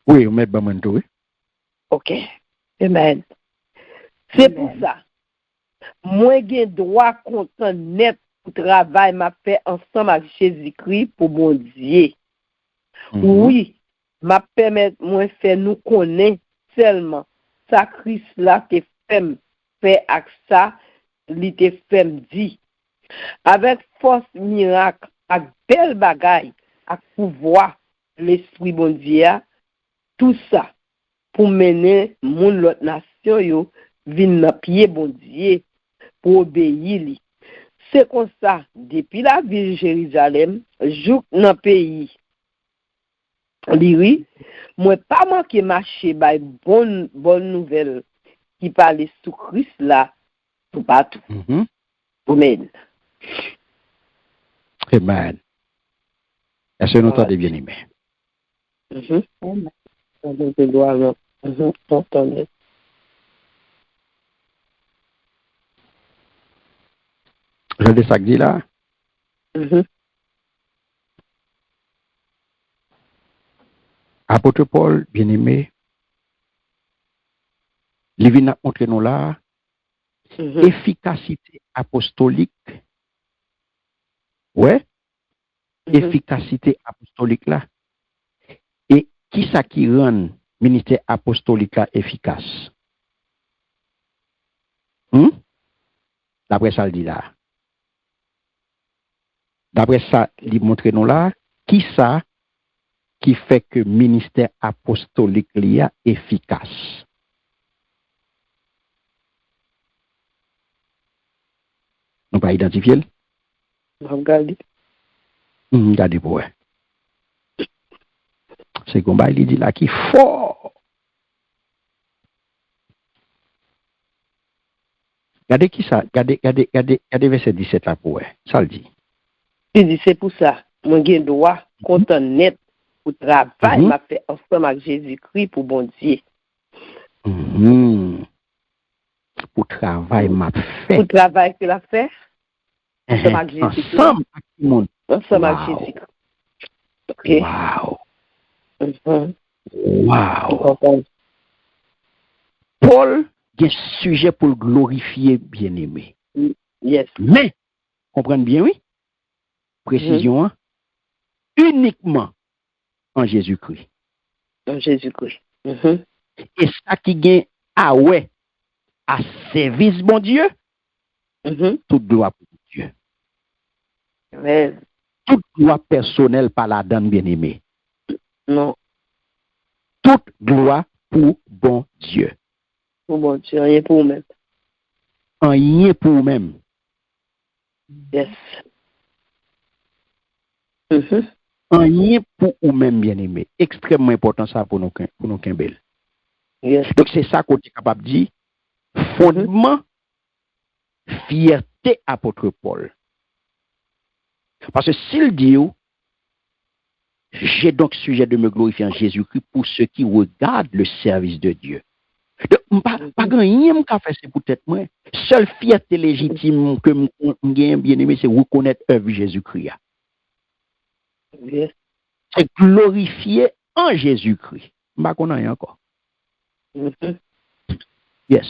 Oui, on met Bamanto, oui. Ok. Amen. C'est pour ça. Moi, j'ai droit content net pour travail m'a fait ensemble avec Jésus-Christ pour mon Dieu. Oui, m'a permettre moi faire nous connaître seulement ça Christ là te fait avec ça, il te fait dit. Avec force miracle, avec belle bagaille, avec pouvoir l'esprit bon Dieu, tout ça pour mener mon l'autre nation yo vinn dans pied bon Dieu pour obéir lui. C'est comme ça depuis la ville de Jérusalem, jouk dans pays Liri, moi pas manqué marcher by bonne nouvelle qui parle sous Christ là tout partout. Amen. Amen. Est-ce que nous t'entendez bien aimé? Amen. Je le sac dit là. Apôtre Paul, bien aimé, il vient montrer nous là efficacité apostolique. Ouais, efficacité apostolique là. Et qui ça qui rend ministère apostolique là efficace? D'après ça, il dit là. D'après ça, il montre nous là, qui ça qui fait que le ministère apostolique est efficace? On va identifier? Regardez. Regardez pour eux. C'est comme il dit là qui fort. Regardez qui ça, regardez verset 17 là pour eux. Ça le dit. Il dit c'est pour ça, moi j'ai droit content net pour travail m'a fait ensemble avec Jésus-Christ pour bon Dieu. Pour travail m'a fait. Pour travail qu'il a fait ensemble avec Jésus-Christ. Ensemble avec Jésus-Christ. OK. Wow. Paul, il y a un sujet pour le glorifier, bien-aimé. Yes. Mais, comprenez bien, oui? Précision, uniquement en Jésus-Christ. En Jésus-Christ. Et ça qui gagne, à service, bon Dieu, tout gloire pour Dieu. Amen. Toute gloire personnelle par la donne, bien-aimé. Non. Toute gloire pour bon Dieu. Pour bon Dieu, rien pour vous-même. Rien pour vous-même. Yes. Rien pour vous-même, bien-aimé. Extrêmement important ça pour nous Kimbel. Yes. Donc c'est ça qu'on est capable de dire. Fondement, fierté apôtre Paul. Parce que s'il dit, J'ai donc sujet de me glorifier en Jésus-Christ pour ceux qui regardent le service de Dieu. Pas grand qu'a fait c'est peut-être moi. Seule fierté légitime que j'ai bien aimé, c'est reconnaître l'œuvre de Jésus-Christ. Yes. C'est glorifier en Jésus-Christ. Pas qu'on a encore. Yes.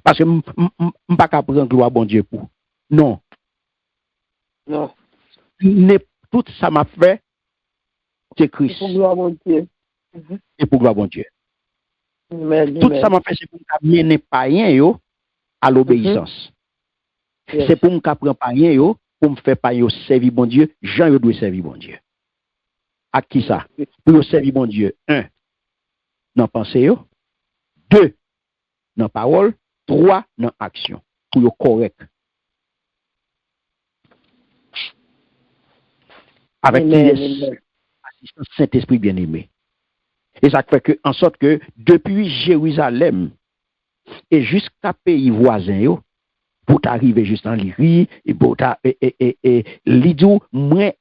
Parce que je pas qu'à prendre gloire bon Dieu pour. Non. Non. Tout ça m'a fait, c'est Christ. Pour gloire mon Dieu. Et pour gloire bon Dieu. Amen, tout ça m'a fait, c'est pour mener païen yo à l'obéissance. Yes. C'est pour me prendre païen yo, pour me faire païen servir bon Dieu, Jean yo doit servir bon Dieu. À qui ça? Pour servir bon Dieu, 1, dans pensée yo, 2, dans parole, 3, dans action. Pour yo correct. Avec l'assistance Saint-Esprit bien-aimé. Et ça fait que, en sorte que, depuis Jérusalem et jusqu'à pays voisin, yo, pour t'arriver juste en Lyrie, et pour l'idou, moins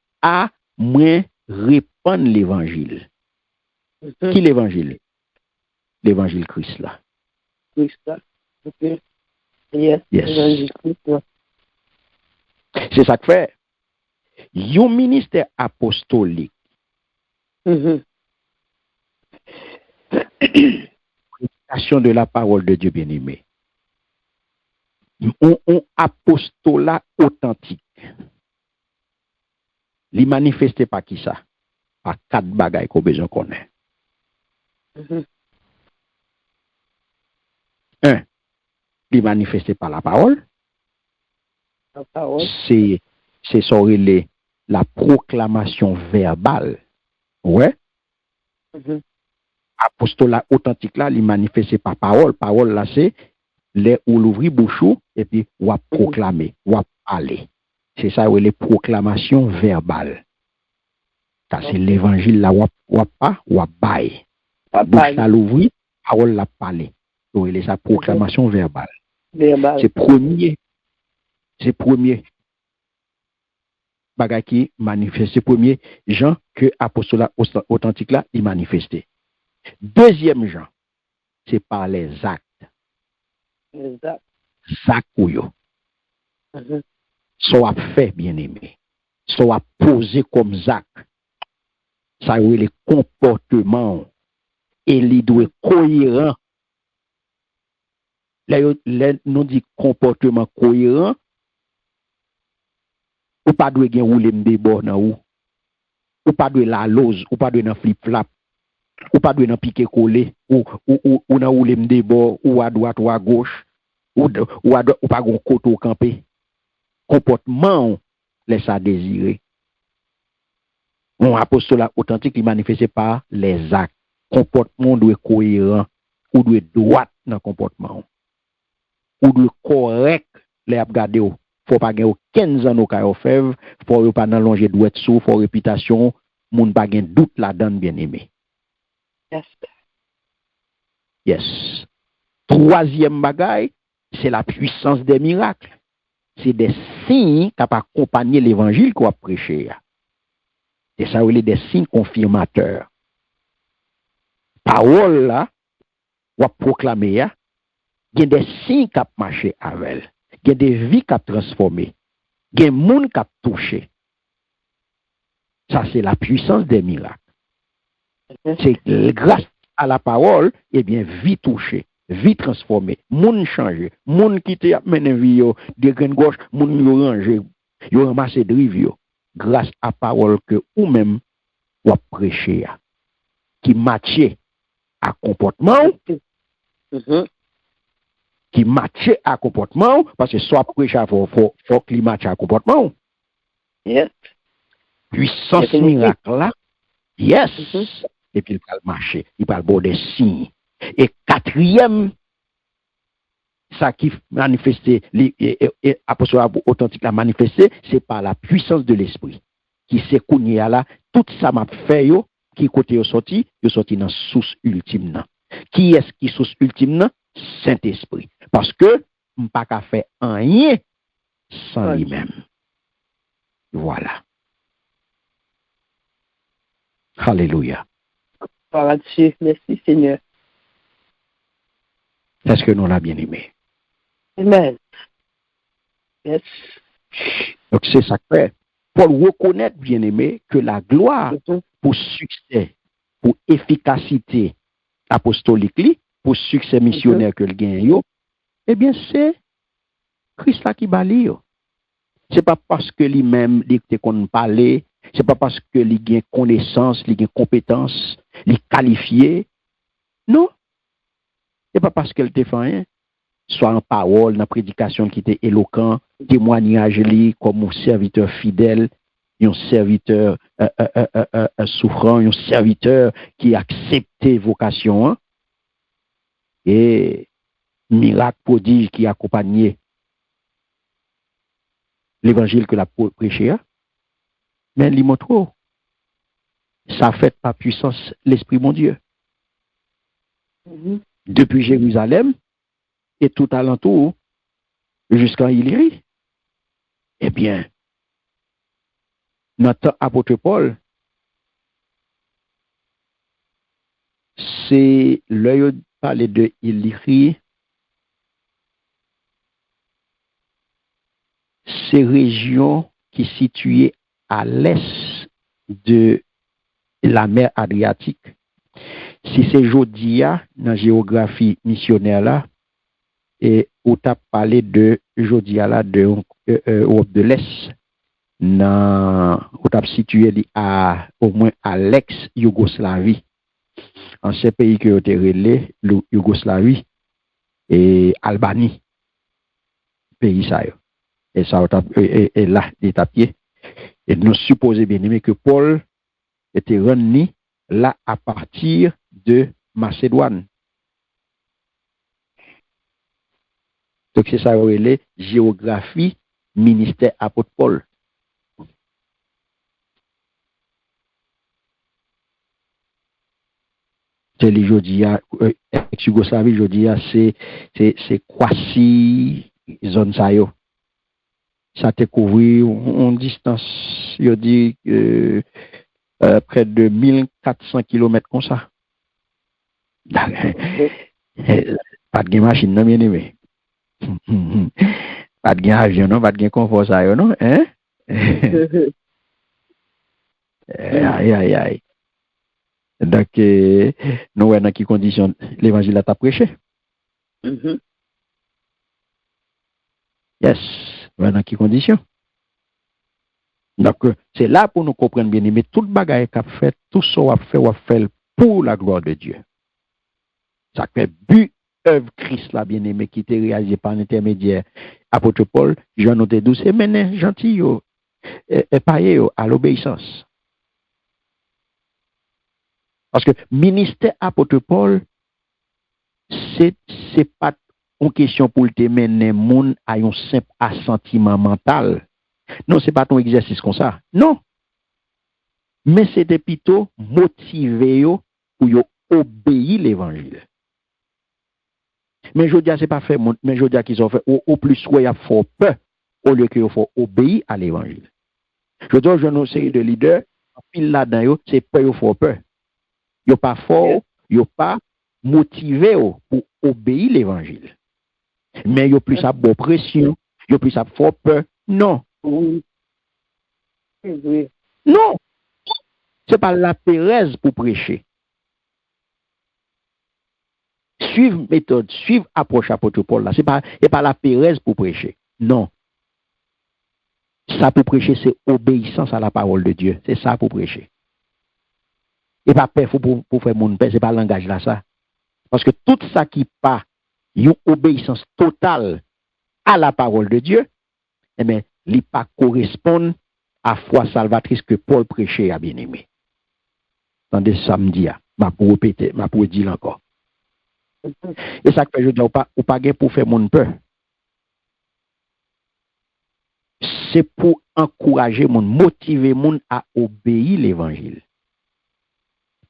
répandre l'évangile. Qui l'évangile? L'évangile Christ là. Christ là. Ok. Yes. C'est ça que fait. Yon ministère apostolique. Prédication de la parole de Dieu bien-aimé. On apostolat authentique. Li manifesté par qui ça? Par 4 bagailles qu'on besoin connaît. 1. Li manifesté par la parole. La parole. C'est ça la proclamation verbale. Ouais. Apostolat authentique là, il manifesté par parole. Parole là, c'est les ou l'ouvrir bouchou et puis ou proclamer, ou parler. C'est ça, les proclamations verbales. Ça, c'est l'évangile là, ou pas, ou bail. Bouche là l'ouvrir, parole là parler. Donc, il est sa proclamation verbale. C'est premier. Bagay qui manifeste. C'est premier Jean que apostolat authentique là, il manifesté. Deuxième Jean, c'est par les actes. Les actes. Actes ou yo. Soit fait, bien aimé. Soit posé comme actes. Ça veut les comportements. Et il doit être cohérent. Là, nous dit comportement cohérent. Ou pas doit gen roule m'débord nan ou pas doit la lose, ou pas doit nan flip flap, ou pas doit nan piqué collé, ou nan roule m'débord, ou à droite ou à gauche, ou pas gon koto campé. Comportement laisse à désirer. Mon apostolat authentique il manifesté par les actes. Comportement doit être cohérent, ou doit être droit dans comportement. Ou doit être correct les ap gade ou. Faut pas gagner aucun zan au ka faire, faut pas nan longer douette sou, faut réputation, moun pas gen doute là-dedans bien aimé. Yes. Troisième bagaille, c'est la puissance des miracles. C'est des signes qui accompagner l'évangile qu'on a prêché. Et ça veut dire des signes confirmateurs. Parole là, ou proclamer, il y a des signes qui marché avec elle. Il y a des vies qui ont transformé. Il y a des gens qui ont touché. Ça, c'est la puissance des miracles. C'est grâce à la parole, eh bien, vie touchée, vie transformée, monde changé, monde qui te mené vie de graine gauche, monde yo rangé, yo ramassé de rive grâce à la parole que ou même ou prêcher qui matché à comportement. Qui matche à comportement, parce que soit prêcher faut qu'il matche à comportement. Yes. Puissance miracle là, yes. Et puis il va marcher, il va avoir des signes. Et quatrième, ça qui manifesté, apostolat authentique la manifesté, c'est par la puissance de l'esprit. Qui s'est cogné là, tout ça m'a fait yo, qui côté yo sorti dans source ultime là. Qui est-ce qui source ultime là? Saint-Esprit. Parce que, on pas qu'à faire rien sans lui-même. Voilà. Alléluia. Gloire à Dieu. Merci, Seigneur. Est-ce que nous l'avons bien aimé? Amen. Yes. Donc, c'est ça que fait. Paul reconnaît, bien aimé, que la gloire pour succès, pour efficacité apostolique, pour succès missionnaire que le gagne, eh bien, c'est Christ là qui bali. C'est pas parce que lui-même, il était qu'on parlait, c'est pas parce que il a connaissance, il a compétence, il est qualifié. Non. C'est pas parce qu'elle était fait rien. Soit en parole, dans la prédication qui était éloquent, témoignage li comme un serviteur fidèle, un serviteur souffrant, un serviteur qui acceptait vocation, hein, et miracle prodige qui accompagnait l'évangile que la prêché, hein. Mais il montre, ça fait par puissance l'Esprit mon Dieu. Depuis Jérusalem et tout alentour jusqu'en Illyrie. Eh bien, notre apôtre Paul, c'est l'œil parler de Illyrie, ces régions qui sont situées à l'est de la mer Adriatique. Si c'est Jodia, dans la géographie missionnaire là, et on t'a parlé de Jodia là, de Europe de l'Est, on t'a situé au moins à l'ex-Yougoslavie, ancien pays qui a été relais, Yougoslavie et Albanie, pays ça. Et ça, et là, il est à pied. Et nous supposons bien aimé que Paul était revenu là à partir de Macédoine. Donc c'est ça, relais géographie, ministère apôtre Paul. C'est les Jodia, ex-Yougoslavie, Jodia, c'est Kwasi, zone ça yo. Ça te couvre en distance, je dis, près de 1400 km comme ça. Pas de machine, non, bien aimé. Pas de avion, non, pas de confort, ça, non, hein? Aïe, aïe, aïe. Donc, nous, dans quelles conditions l'évangile a prêché? Yes, dans quelles conditions? Donc, c'est là pour nous comprendre bien, mais tout bagaille qu'a fait, tout ça on fait pour la gloire de Dieu. Ça fait but œuvre Christ là bien aimé qui était réalisé par l'intermédiaire apôtre Paul, Jean noté douce et mené gentil yo et paye à l'obéissance. Parce que ministère apôtre Paul c'est pas une question pour te mener moun à un simple assentiment mental. Non, c'est pas ton exercice comme ça. Non. Mais c'était plutôt motiver pour yo obéir l'évangile. Mais je dis c'est pas fait, mais je dis qu'ils ont fait au plus ouais, il y a fort peur au lieu qu'il faut obéir à l'évangile. Je dis je une série de leaders, pile là-dedans, c'est peur, il faut peur. Ils pas fort, ils pas motivé pour obéir l'évangile. Mais ils plus à bonne pression, ils plus à fort peur. Non. Oui. Non. C'est pas la pérèse pour prêcher. Suivre méthode, suivre approche apôtre Paul là, c'est pas la pérèse pour prêcher. Non. Ça pour prêcher, c'est obéissance à la parole de Dieu. C'est ça pour prêcher. Et pas peur pour faire mon père, c'est pas le langage là ça. Parce que tout ça qui pas une obéissance totale à la parole de Dieu, eh bien, il pas correspond à la foi salvatrice que Paul prêchait à bien-aimé. Tandis samedi, m'a pour répéter, m'a pour dire encore. Et ça que je dis, ou pas pour faire mon peur. C'est pour encourager mon, motiver mon à obéir l'évangile.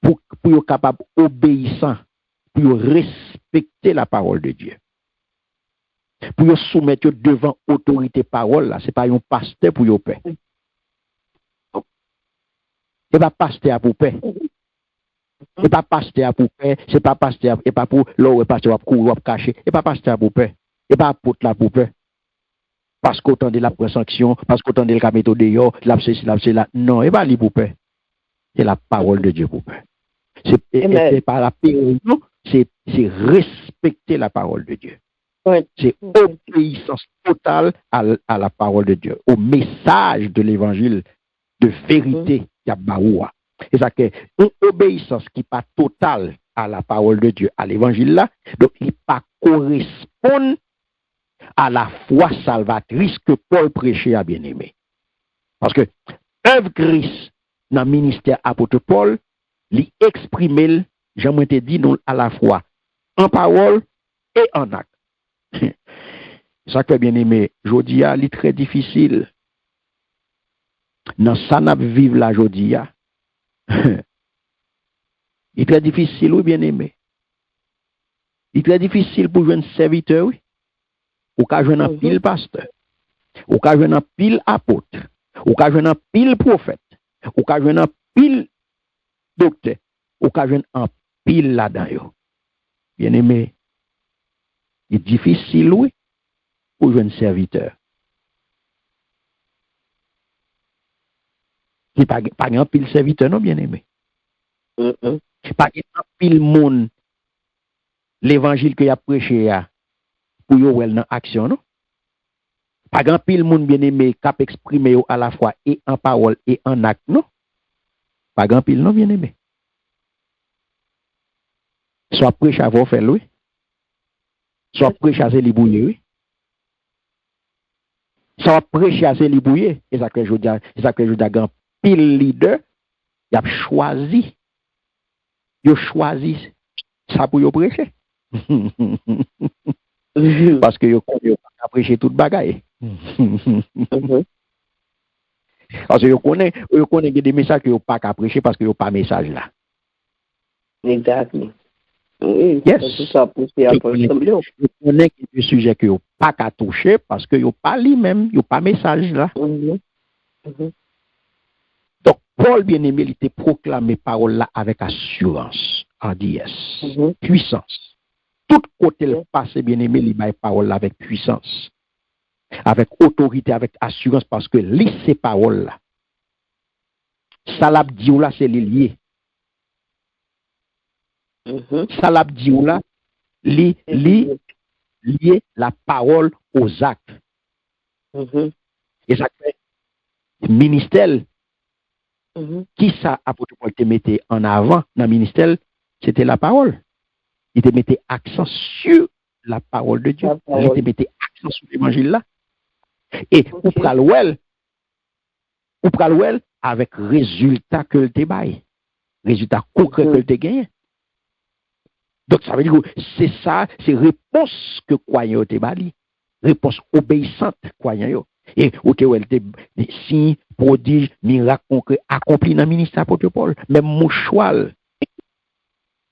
Pour être capable obéissant, pour respecter la parole de Dieu. Pour soumettre devant autorité parole là, c'est pas un pasteur pour yo paix. Et pas pasteur pour paix. Et pas pasteur pour paix, c'est pas pasteur, et pas pour l'eau, et pasteur pour courir, pour cacher, et pas pasteur pour paix, et pas apôtre là pour paix. Parce qu'autant de la sanction, parce qu'autant de la méthode de yo, c'est là. Non, et pas lui pour paix. C'est la parole de Dieu pour paix. C'est pas la paix, non, c'est respecter la parole de Dieu. Ouais. C'est obéissance totale à la parole de Dieu, au message de l'évangile de vérité Yabaoua. Et ça que une obéissance qui n'est pas totale à la parole de Dieu, à l'évangile là, donc il pas correspond à la foi salvatrice que Paul prêchait à bien-aimé. Parce que œuvre Christ dans le ministère apôtre Paul, lui exprimer, j'aimerais te dire, à la fois en parole et en acte. Ça que bien-aimé, Jodia, c'est très difficile. Dans ça, nous vivons la Jodia. Il est très difficile, oui, bien-aimé. Il est très difficile pour jouer un serviteur, oui. Ou qu'à jouer un pile pasteur. Ou qu'à jouer un pile apôtre. Ou qu'à jouer un pile prophète. Ou qu'à jouer un pile docteur. Ou qu'à jouer un pile là-dedans. Bien-aimé, il est difficile, oui, pour jouer un serviteur. Il n'y a pas un pile serviteur, non, bien-aimé. Pas un pile monde, l'évangile que y a prêché pour y avoir dans action, non? Pas un pile monde, bien-aimé, qui a exprimé à la fois et en parole et en acte, non? Pas un pile, non, bien-aimé. Soit prêché à vous faire, oui. Soit prêché à se libouiller, oui. Soit prêché à se libouiller. Et ça que je dis, un pile leader, il a choisi. Il a choisi ça pour y prêcher. Parce que il a prêché toute bagaille. Parce que il connaît des messages qu'il n'y a pas qu'à prêcher parce qu'il n'y a pas de message là. Exactement. Oui, yes. C'est ça pour faire pour il connaît des sujets qu'il n'y a pas qu'à toucher parce qu'il n'y a pas lui-même, il n'y a pas de message là. Donc, Paul bien-aimé, il était proclamé parole là avec assurance, hardiesse, puissance. Tout côté le passé bien-aimé, il va parole là avec puissance, avec autorité, avec assurance, parce que lis ces paroles là. Salab dit là, c'est lié. Salab dit là, lié la parole aux actes. Et ça fait ministère. Qui ça apôtre Paul te mettait en avant dans le ministère, c'était la parole. Il te mettait accent sur la parole de Dieu. Il te mettait accent sur l'évangile là. Et ou pral avec résultat que te bail. Résultat concret que te gagne. Donc ça veut dire que c'est ça, c'est réponse que croyant te bali. Réponse obéissante croyant. Et où te des signes, prodiges, miracles concrets accomplis dans le ministère apôtre Paul. Même mouchoir.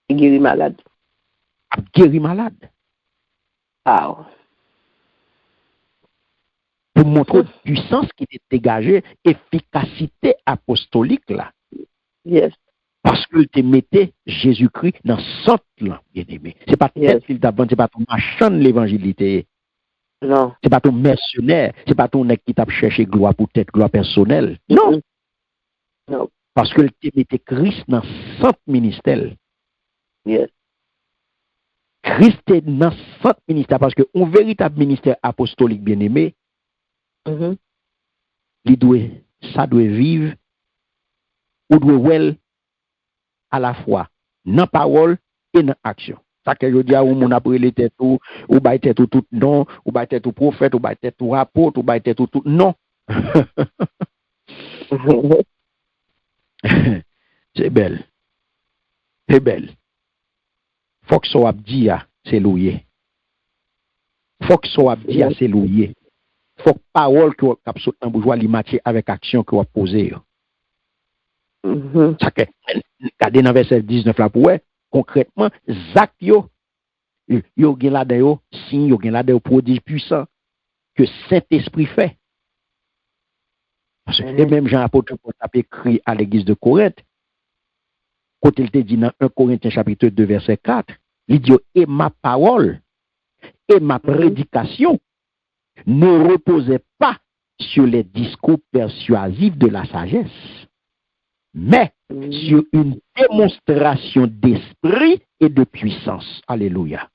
Guéri malade. Guéri malade. Wow. Pour montrer puissance qui était dégagée, efficacité apostolique là. Yes. Parce que te mettait Jésus-Christ dans centre là, bien aimé. C'est pas tête qu'il t'a vendu, c'est pas ton machin de l'évangilité. Non. C'est pas ton mercenaire, c'est pas ton mec qui t'a cherché gloire pour tête, gloire personnelle. Non. Non. Parce que te mettait Christ dans centre ministère. Yes. Christ est dans centre ministère parce que un véritable ministère apostolique bien aimé, ça doit vivre ou doit well à la fois dans parole et dans action. Ça que je dis à mon après les têtes ou bail tête tout non, ou bail tête tout prophète, ou bail tête tout apôtre, ou bail tête tout non. C'est belle. C'est belle. Faut que ça dit c'est loué. Faut que ça dit c'est loué. Faut que parole que cap saute dans bourgeois li matcher avec action que vous poser. Ça que regardez dans verset 19 là pour concrètement Zach yo gen là dedans signe yo gen là dedans prodige puissant que Saint-Esprit fait. Et même Jean-Apôtre Paul a écrit à l'église de Corinthe, quand il te dit dans 1 Corinthiens chapitre 2, verset 4, il dit, et ma parole et ma prédication ne reposaient pas sur les discours persuasifs de la sagesse, mais sur une démonstration d'esprit et de puissance. Alléluia.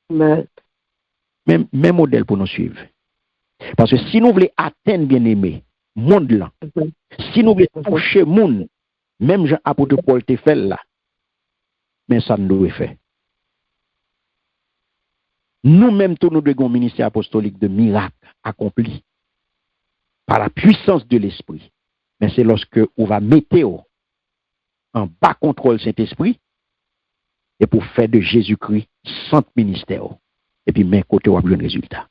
Même modèle pour nous suivre. Parce que si nous voulons atteindre, bien aimé, monde là, si nous voulons toucher monde, même Jean apôtre Paul te fait là, mais ça ne doit faire. Nous-mêmes, tous nous devons un ministère apostolique de miracles accomplis par la puissance de l'esprit. Mais c'est lorsque on va mettre en bas contrôle Saint-Esprit et pour faire de Jésus-Christ saint ministère. Et puis, mais côté, on a un résultat.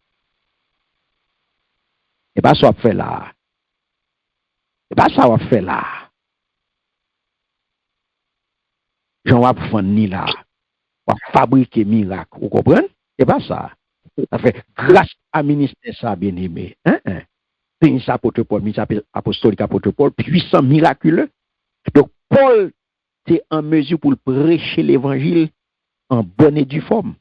Et pas ça, on fait là. Et pas ça, on fait là. Jean va faire ni là. On va fabriquer miracle. Vous comprenez? Et pas ça. Ça fait grâce à ministère ça, bien aimé. Ministère apôtre Paul, ministère apostolique apôtre Paul, puissant, miraculeux. Donc, Paul était en mesure pour prêcher l'évangile en bonne et due forme.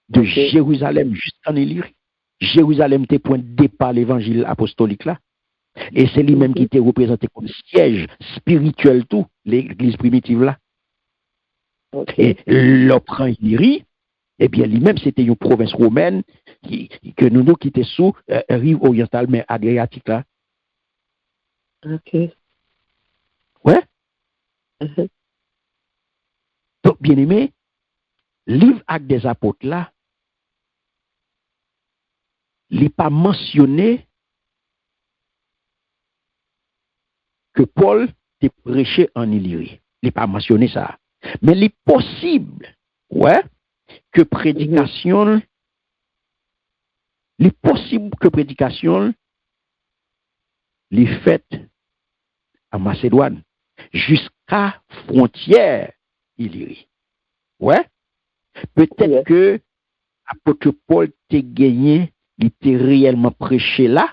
De Jérusalem jusqu'en Illyrie. Jérusalem était point de départ l'évangile apostolique là. Et c'est lui-même qui était représenté comme siège spirituel tout, l'église primitive là. Et l'opprend Illyrie, eh bien lui-même c'était une province romaine que nous qui était sous rive orientale mais adriatique là. Ok. Ouais. Donc bien aimé, livre Actes des apôtres là, il n'est pas mentionné que Paul t'est prêché en Illyrie. Il n'est pas mentionné ça. Mais il est possible, ouais, que prédication, les faite en Macédoine jusqu'à frontière Illyrie. Ouais. Peut-être que apôtre Paul t'a gagné, il était réellement prêché là.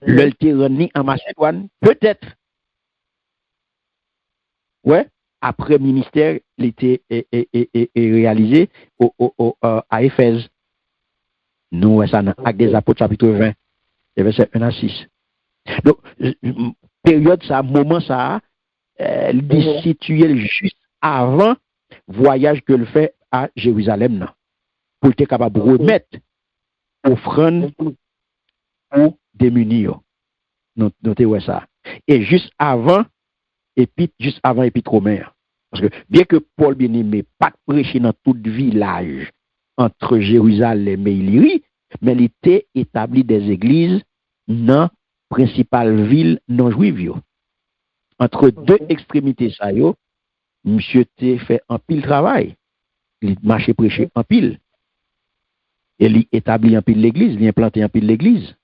Le tyrannie en Macédoine, peut-être. Ouais. Après ministère, il était réalisé à Éphèse. Nous, ça dans Actes des Apôtres, chapitre 20, verset 1 à 6. Donc, période ça, moment ça, il situé juste avant voyage que le fait à Jérusalem, là, pour être capable de remettre offrande pour démunir. Notez ouais ça. Et juste avant Épître Romain. Parce que bien que Paul bien-aimé pas prêché dans tout village entre Jérusalem et Illyrie, mais il était établi des églises dans principale ville non juive. Entre deux extrémités ça yo, monsieur t'ai fait un pile travail. Il marchait prêcher en pile. Et il établit en pile l'église, il implanté en pile l'église.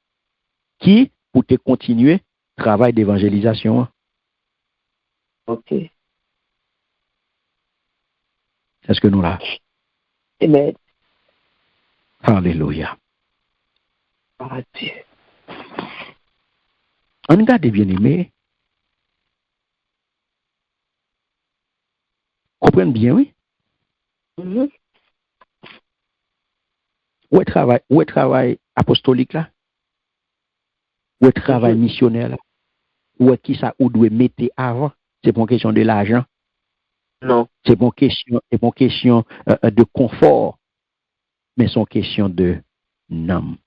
Qui, pour te continuer, travail d'évangélisation. Ok. Est-ce que nous là? Amen. Alléluia. Dieu. On regarde bien aimé. Comprenez bien, oui? Où est travail apostolique là? Où est travail missionnaire là? Où est qui ça ou doit mettre avant? C'est pour une question de l'argent. Non. C'est pour une question de confort. Mais c'est une question de nom.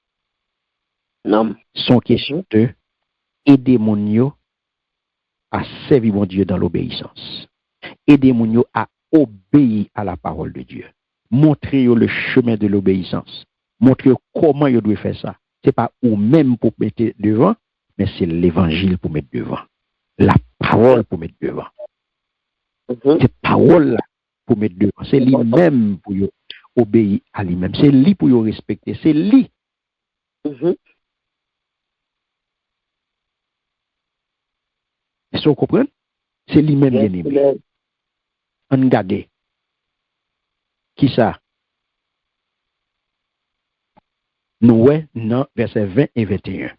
Non. C'est une question de aider mon yo à servir mon Dieu dans l'obéissance. Aider mon yo à obéir à la parole de Dieu. Montrer le chemin de l'obéissance. Montrer comment il doit faire ça. Ce n'est pas vous-même pour mettre devant, mais c'est l'évangile pour mettre devant. La parole pour mettre devant. C'est parole là pour mettre devant. C'est lui-même pour obéir à lui-même. C'est lui pour respecter. C'est lui. Est-ce que vous comprenez? C'est lui-même bien aimé. On regarde. Qui ça? Nous, non, verset 20 et 21.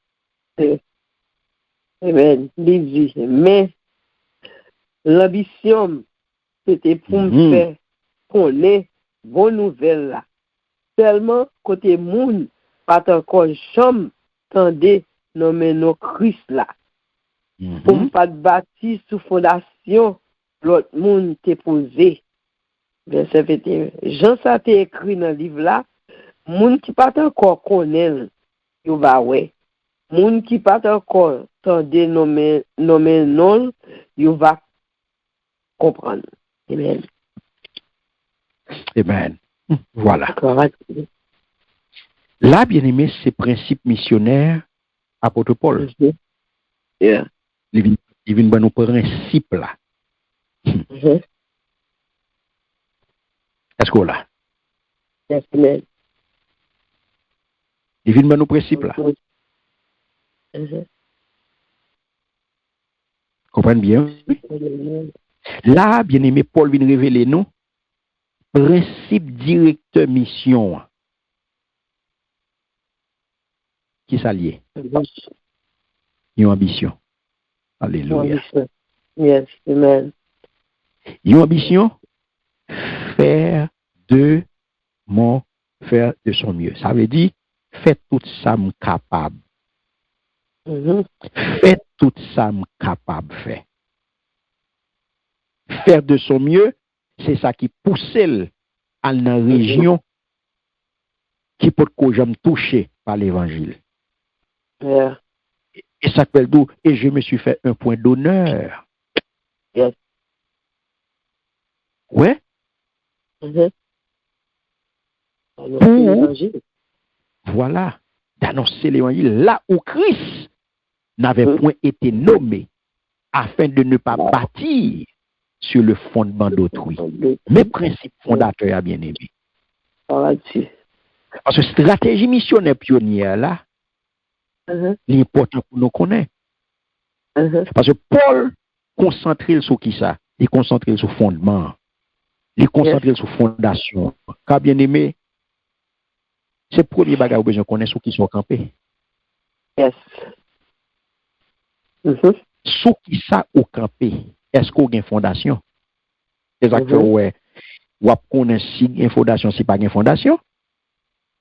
Amen. Il dit, mais l'ambition, c'était pour me faire connaître bonne nouvelle là. Seulement, côté moun, pas encore jamais tendez nommer nos Christ là. Pour ne pas bâtir sous fondation, l'autre monde t'est posé. Verset 21. Jean, ça t'est écrit dans le livre là, moun qui pas encore connaît, il va ouais. Moun qui pas encore tendez nommer non, il va comprendre. Amen. Amen. Voilà. Là, bien aimé, ces principes missionnaires, apôtre Paul. Yeah. Il vient nous principes là. Est-ce que là? Yes, amen. Il vient nous principes là. Comprenez bien? Là, bien aimé, Paul vient révéler nous principe directeur mission. Qui s'allie? Une ambition. Alléluia. Yes, amen. Une ambition, faire de son mieux. Ça veut dire, faites tout ça capable. Faites tout ça capable de faire. Faire de son mieux, c'est ça qui pousse à la région qui peut que j'aime toucher par l'évangile. Yeah. Et ça s'appelle d'où? Et je me suis fait un point d'honneur. Yes. Ouais. Voilà. D'annoncer l'évangile là où Christ n'avait point été nommé afin de ne pas bâtir sur le fondement d'autrui. Mes principes fondateurs, bien aimé. Parce que stratégie missionnaire pionnière là, l'important pour nous connaître. Parce que Paul concentre sur qui ça? Il concentre sur fondement. Il concentre sur fondation. Car bien aimé, c'est le premier bagage où besoin connaître sur qui sont campés. Yes. Sur qui ça au campé? Est-ce qu'on a une fondation? C'est ça que ouais, ou connaître si une fondation, si pas une fondation.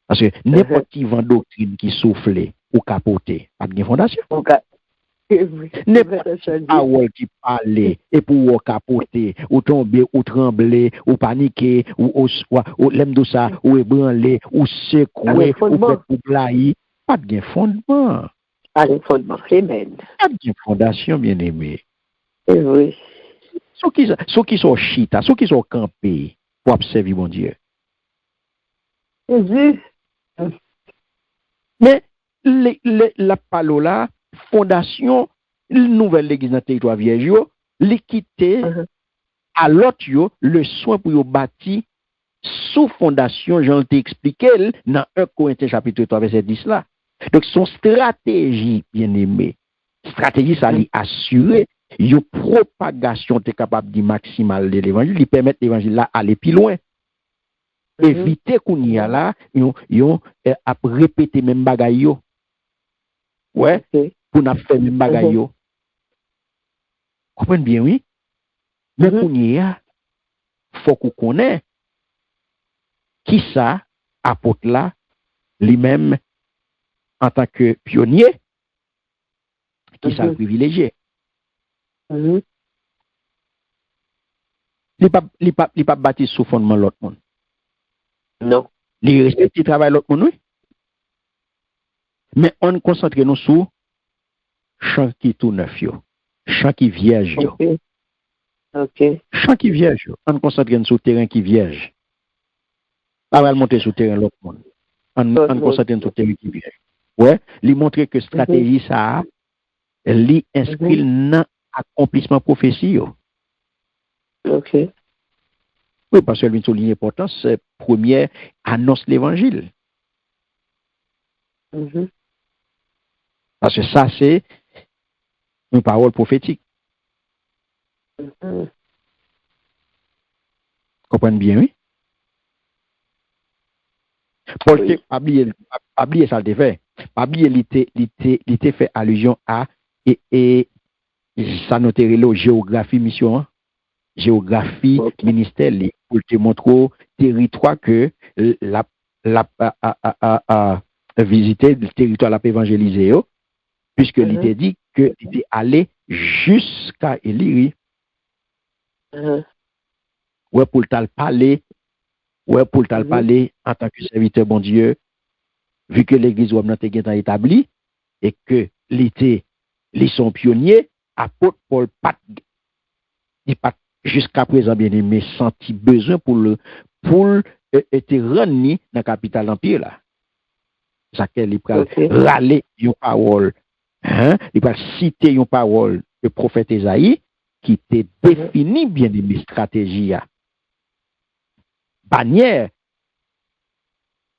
Parce que n'importe qui vend doctrine qui souffle ou capoter, pas de fondation. N'importe qui parle et pour capoter, ou tomber, ou trembler, ou paniquer, ou l'aime de ça, ou ébranler, ou secouer, ou faire pour plaire, pas de fondement. Pas de fondement, amen. Pas de fondation, bien aimé. Oui. Ceux qui sont chita, ceux qui sont campés pour observer mon Dieu. Mais la palola, fondation, nouvelle église dans le territoire vierge, l'équité à l'autre, le soin pour bâtir sous fondation, j'en t'ai expliqué dans 1 Corinthiens chapitre 3, verset 10 là. Donc, son stratégie, bien aimé, stratégie, ça lui assurer une propagation est capable de maximale de l'évangile, lui permettre l'évangile là aller plus loin. Éviter qu'on y a là, à répéter même bagaille. Ouais, pour n'a faire même bagaille. Comprenez bien, oui? Mais qu'on y a, faut qu'on connaisse qui ça apporte là, lui-même, en tant que pionnier, qui ça privilégié. Il n'est pas bâti sous fondement de l'autre monde. Non. Il respecte le travail de l'autre monde, oui. Mais on concentre nous sur chant qui tout neuf, chant qui vierge. Chant qui vierge. On concentre nous sur terrain qui vierge. On va monter sur terrain de l'autre monde. On concentre nous sur terrain qui vierge. Ouais, lui montrer que stratégie ça, lui inscrit dans accomplissement prophétie. OK. Oui, parce que lui souligne l'importance, c'est première annonce l'évangile. Parce que ça, c'est une parole prophétique. Comprenez bien, oui? Paul, pas oublier ça le fait. pas bien, il était fait allusion à, et ça noterait la géographie mission, géographie ministère, pour te montrer au territoire que la visiter le territoire, la évangéliser, puisque il était dit qu'il était allé jusqu'à Éliri. Ouais, pour le parler, parler en tant que serviteur bon Dieu, vu que l'église ou été établie et que l'été, les sont pionniers, apôtre Paul Pat, il pas jusqu'à présent bien aimé senti besoin pour être rendre dans la capitale d'Empire là. Ça qu'elle il peut râler une parole, il peut citer une parole du prophète Esaïe qui était défini bien aimé stratégie bannière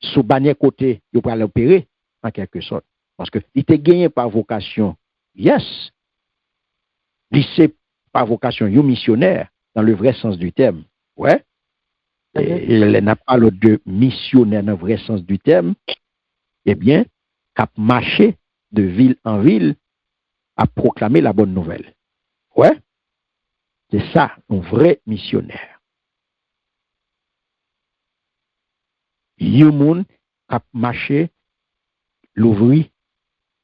sous bannière côté, il peut l'opérer en quelque sorte. Parce que il était gagné par vocation. Yes. C'est par vocation, un missionnaire, dans le vrai sens du terme. Ouais. Il n'a pas le de missionnaire dans le vrai sens du terme. Eh bien, cap marché de ville en ville à proclamer la bonne nouvelle. Ouais. C'est ça, un vrai missionnaire. Il monde cap marché l'ouvrir,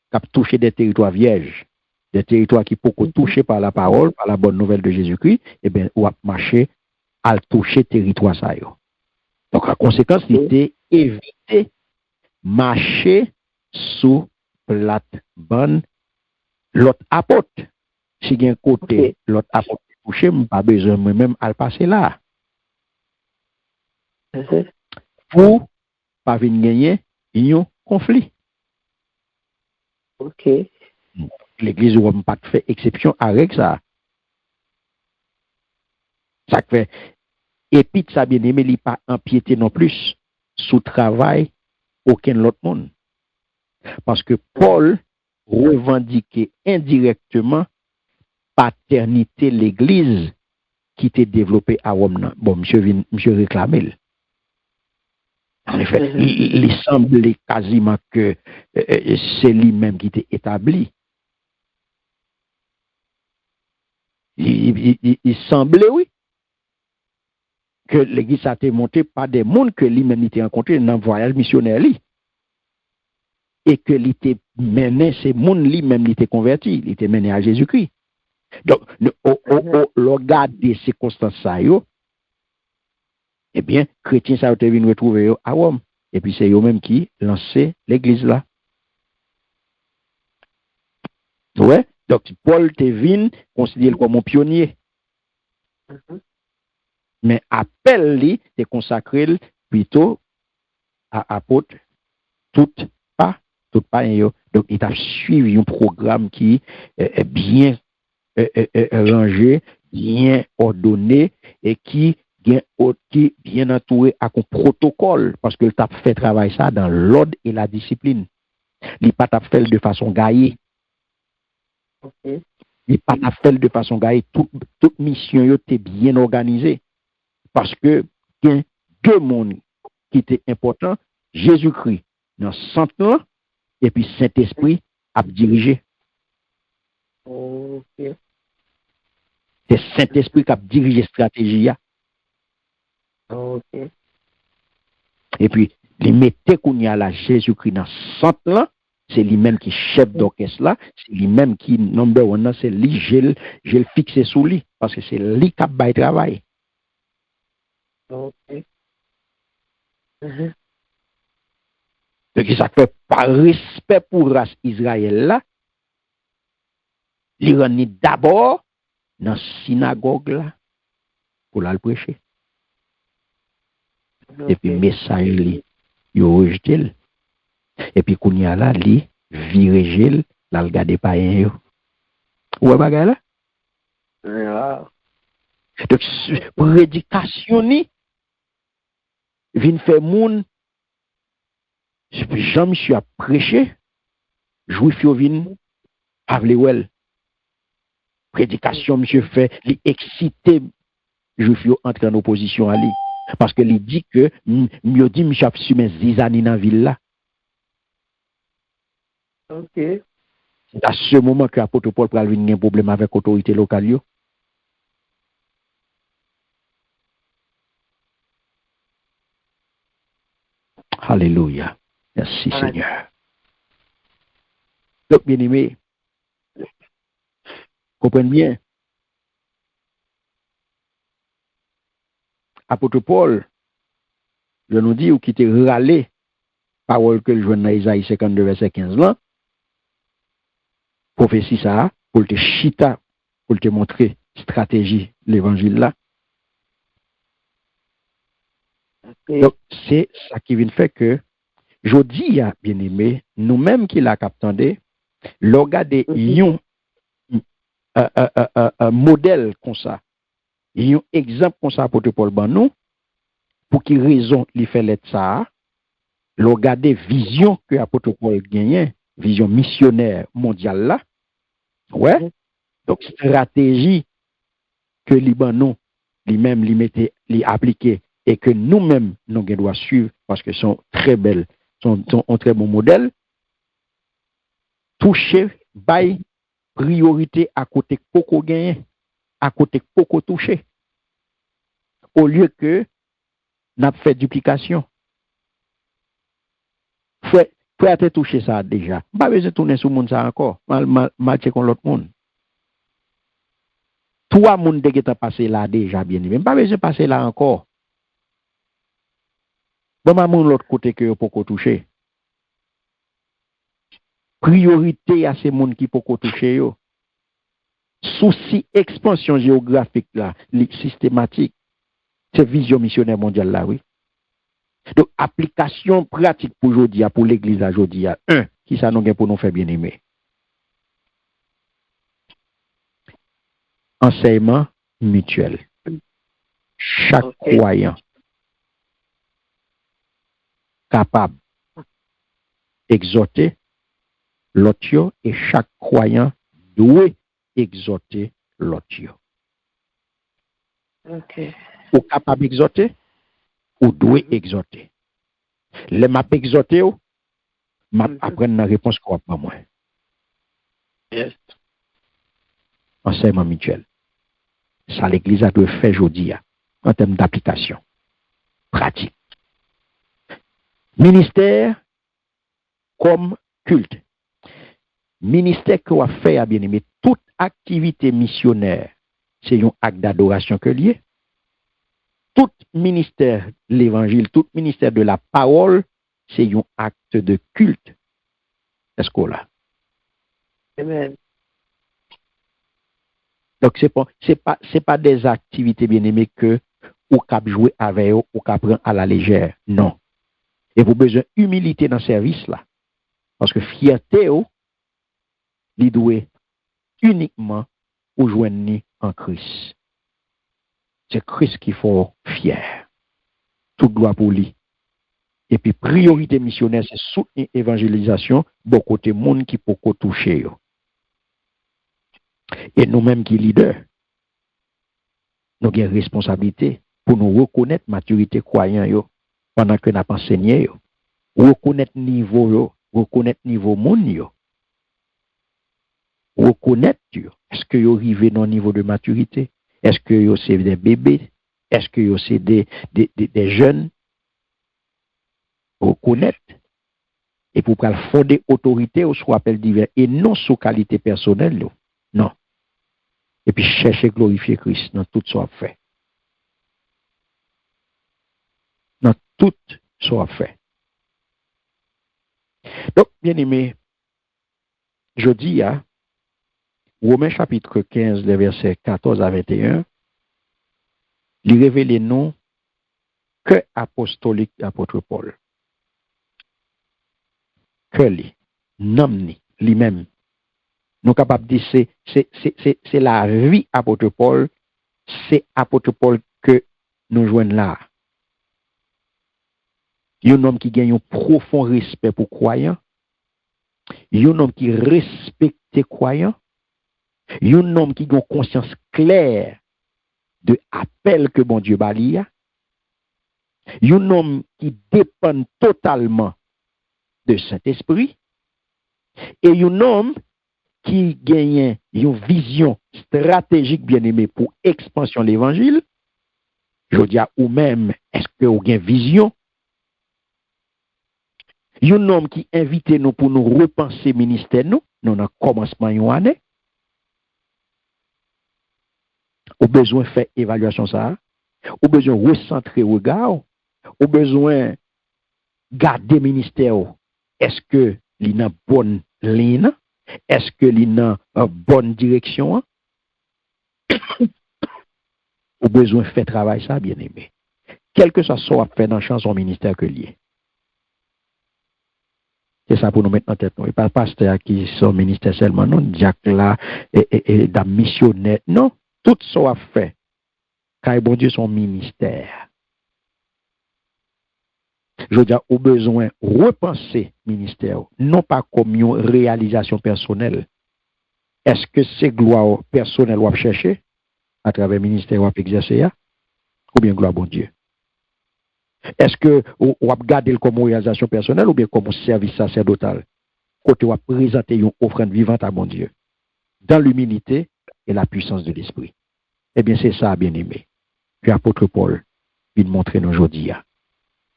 cap toucher des territoires vierges, des territoires qui peuvent être touchés par la parole, par la bonne nouvelle de Jésus-Christ, eh bien, ou à marcher à toucher territoire ça. Donc, la conséquence, c'était éviter marcher sous plate-bande l'autre apôtre. Si il y a un côté, l'autre apôtre touché, pas besoin moi-même à le passer là. Pour pas venir gagner un conflit. Ok. L'église n'a pas fait exception avec ça. Ça fait, et puis ça bien aimé, il n'est pas empiété non plus sous travail aucun autre monde. Parce que Paul revendiquait indirectement paternité l'église qui était développée à Rome. Bon, monsieur réclamé. En effet, il semblait quasiment que c'est lui-même qui était établi. Il semblait, oui, que l'église a été montée par des mondes que lui-même était rencontré dans le voyage missionnaire. Et que l'était mené, ces mondes lui-même était converti, il était mené à Jésus-Christ. Donc, au regard des circonstances, eh bien, chrétiens, ça a été venu retrouver à Rome. Et puis, c'est eux-mêmes qui lançaient l'église là. Ouais. Donc, Paul te venu considéré comme un pionnier. Mais appel lui, c'est consacré plutôt à apôtre tout pas. Donc, il a suivi un programme qui est bien rangé, bien ordonné et qui bien entouré à un protocole parce que tu as fait travail ça dans l'ordre et la discipline. Il pas t'a fait de façon gaillée. Il pas t'a fait de façon gaillée. Toute mission était bien organisée parce que il y a deux mondes qui étaient importants, Jésus-Christ dans le centre et puis Saint-Esprit a dirigé. C'est Saint-Esprit qui a dirigé la stratégie. Et puis, les mettez qu'on y a là, Jésus-Christ dans le centre là, c'est lui-même qui chef d'orchestre là, c'est lui-même qui, number one, c'est lui, je le fixé sous lui, parce que c'est lui qui a fait le travail. Donc, ça fait par respect pour la race Israël là, il rend d'abord dans la synagogue là, pour la prêcher. Et puis, message li, yo rejeté. Et puis, qu'on y a là, li, virégil, là, le gade païen yo. Ouè bagay là? Donc, prédication ni, vin fait moun, Jean monsieur a prêché, juif yo vin, avle wel. Prédication monsieur fait, li excité, juif yo entre en opposition à lui. Parce que il dit que mieux dit monsieur a fumé 10 années dans la ville là. Ok. C'est à ce moment que l'apôtre Paul peut avoir un problème avec l'autorité locale. Alléluia. Merci Seigneur. Donc, bien aimé, comprenez bien. Apôtre Paul, je nous dis, ou qui était râlé, parole que je vois dans Isaïe 52, verset 15 là, prophétie ça, pour te chita, pour te montrer stratégie l'évangile là. Okay. Donc, c'est ça qui vient faire que, je dis, bien aimé, nous-mêmes qui l'a capté, regarder un modèle comme ça, un exemple comme ça, apôtre Paul ban nous, pour qui raison il fait l'être ça, regarder vision que l'apôtre Paul gagne, vision missionnaire mondiale là, ouais, donc stratégie que Libanon lui-même lui mettait, lui appliquer et que nous-mêmes nous devons suivre parce que sont très belles, sont un très bon modèle, toucher, bail, priorité à côté poco gagné, à côté poco touché, au lieu que n'a fait duplication. Faut être touché ça déjà. Pas besoin de tourner sur le monde ça encore. Mal checker l'autre monde. Trois monde qui sont passé là déjà bien aimé. Pas besoin de passer là encore. Bon, moun l'autre côté que vous pouvez toucher. Priorité à ces monde qui peuvent toucher yo. Souci expansion géographique là, systématique. C'est vision missionnaire mondiale là, oui. Donc, application pratique pour aujourd'hui, pour l'église aujourd'hui, un, qui ça nous gagne pour nous faire bien aimer. Enseignement mutuel. Chaque croyant capable d'exhorter l'autre et chaque croyant doit exhorter l'autre. Ou capable d'exhorter ou doit exhorter. Les m'a exhorter ou m'a apprendre la réponse qu'on pas moi. Yes. Enseignement mutuel. Ça l'église a dû faire aujourd'hui en termes d'application pratique. Ministère comme culte. Ministère qu'on a fait à bien aimé, toute activité missionnaire, c'est un acte d'adoration que lié. Tout ministère de l'évangile, tout ministère de la parole, c'est un acte de culte. Est-ce qu'on l'a? Amen. Donc, c'est pas des activités bien aimées que ou cap jouer avec eux, ou cap prendre à la légère. Non. Et vous avez besoin d'humilité dans le service là. Parce que fierté, il doit uniquement ou joindre en Christ. C'est Christ qu'il faut fier. Tout doit pour lui. Et puis, priorité missionnaire, c'est soutenir l'évangélisation, beaucoup de monde qui peut toucher. Et nous-mêmes qui leaders, nous avons une responsabilité pour nous reconnaître maturité croyant pendant que nous avons enseigné. Reconnaître niveau, reconnaître niveau monde. Reconnaître, est-ce que vous arrivez dans le niveau de maturité? Est-ce que vous c'est des bébés? Est-ce que vous c'est des jeunes? Reconnaître. Et pour fonder autorité ou soit appel divers et non sous qualité personnelle. Non. Et puis chercher glorifier Christ dans tout ce qu'on fait. Dans tout ce qu'on fait. Donc, bien aimé, je dis à Romains chapitre 15, les versets 14 à 21, il révèle non que apostolique apôtre Paul. Que lui, nomme lui-même. Nous sommes capables de dire c'est la vie apôtre Paul, c'est apôtre Paul que nous joignons là. Il y a un homme qui gagne un profond respect pour croyants. Il y a un homme qui respecte les croyants. Il y a un homme qui a une conscience claire de l'appel que bon Dieu balia. Il y a un homme qui dépend totalement de Saint-Esprit. Et un homme qui gagne une vision stratégique bien aimé pour expansion de l'évangile, je dis à ou même, est-ce que vous avez une vision? Un homme qui invite nous pour nous repenser ministère nous dans commencement de l'année, au besoin de faire évaluation ça, au besoin de recentrer le regard, au besoin de garder le ministère. Est-ce que il a une bonne ligne? Est-ce que il a une bonne direction? Au besoin de faire travail ça, bien aimé. Quel que soit ce qu'on fait dans le champ de son ministère que lié. C'est ça pour nous mettre en tête. Et pas pasteur qui sont ministère seulement, non, diacre là, et missionnaire. Non, tout ça qu'on fait. Car bon Dieu, son ministère. Je veux dire, au besoin repenser ministère, non pas comme une réalisation personnelle. Est-ce que c'est gloire personnelle ou à chercher à travers le ministère ou à exercer, ou bien gloire bon Dieu? Est-ce que ou a garder comme réalisation personnelle ou bien comme service sacerdotal? Côté ou présenter une offrande vivante à bon Dieu dans l'humilité et la puissance de l'esprit. Eh bien, c'est ça, bien aimé. Que l'apôtre Paul il montre nous aujourd'hui.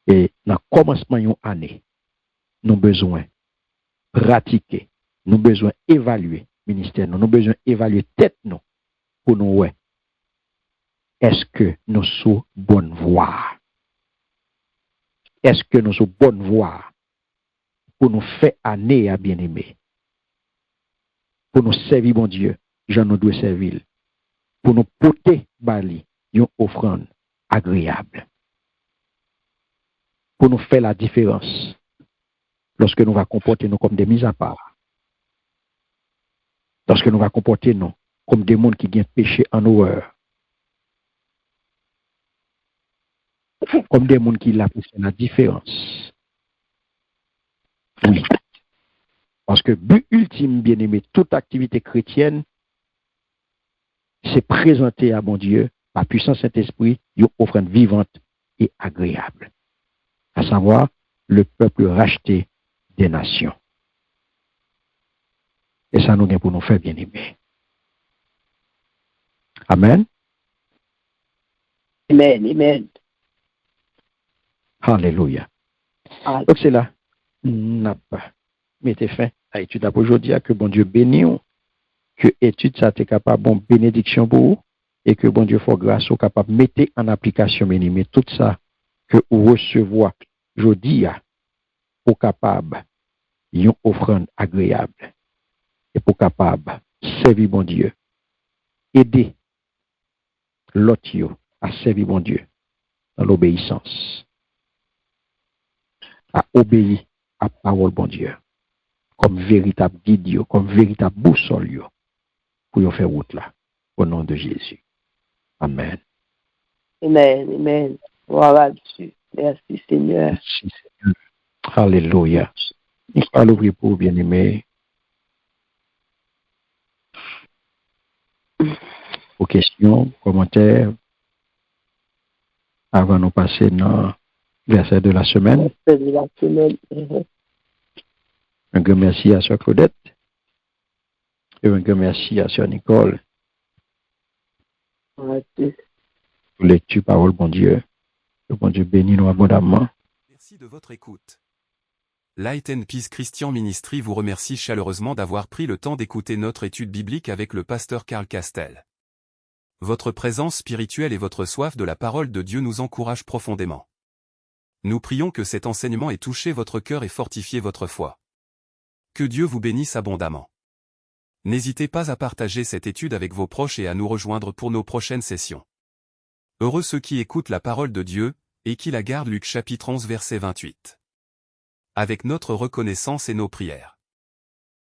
Et dans le commencement de l'année, nous avons besoin de pratiquer, nous avons besoin d'évaluer le ministère, nous avons besoin d'évaluer tête nous pour nous ouais. Est-ce que nous sommes bonne voie? Est-ce que nous sommes bonne voie pour nous faire année à bien-aimé? Pour nous servir, bon Dieu, j'en nous dois servir. Pour nous porter bali, une offrande agréable. Pour nous faire la différence lorsque nous va comporter nous comme des mises à part. Lorsque nous va comporter nous comme des mondes qui viennent pécher en horreur. Comme des mondes qui l'apprécient la différence. Oui. Parce que but ultime, bien-aimé, toute activité chrétienne, c'est présenter à mon Dieu, par puissance Saint-Esprit, une offrande vivante et agréable. À savoir, le peuple racheté des nations. Et ça nous vient pour nous faire bien-aimer. Amen. Amen, amen. Alléluia. Donc c'est là, n'a pas mettez fin à l'étude d'aujourd'hui, que bon Dieu bénisse, que l'étude ça t'est capable de bénédiction pour vous, et que bon Dieu fasse grâce au capable de mettre en application, mais tout ça que vous recevez aujourd'hui, pour capable une offrande agréable, et pour capable servir bon Dieu, aider l'autre à servir bon Dieu dans l'obéissance. À obéir à la parole bon Dieu comme véritable guide, comme véritable boussole pour faire route là au nom de Jésus. Amen. Amen, amen. Voilà dessus. Merci Seigneur. Merci Seigneur. Alléluia. Il faut l'ouvrir pour bien-aimé. Aux questions, commentaires, avant de passer dans verset de la semaine. Un grand merci à Sœur Claudette et un grand merci à Sœur Nicole. Merci. Pour lecture parole, bon Dieu. Que bon Dieu bénisse nous abondamment. Merci de votre écoute. Light and Peace Christian Ministry vous remercie chaleureusement d'avoir pris le temps d'écouter notre étude biblique avec le pasteur Karl Castel. Votre présence spirituelle et votre soif de la parole de Dieu nous encouragent profondément. Nous prions que cet enseignement ait touché votre cœur et fortifié votre foi. Que Dieu vous bénisse abondamment. N'hésitez pas à partager cette étude avec vos proches et à nous rejoindre pour nos prochaines sessions. Heureux ceux qui écoutent la parole de Dieu, et qui la gardent. Luc chapitre 11 verset 28. Avec notre reconnaissance et nos prières.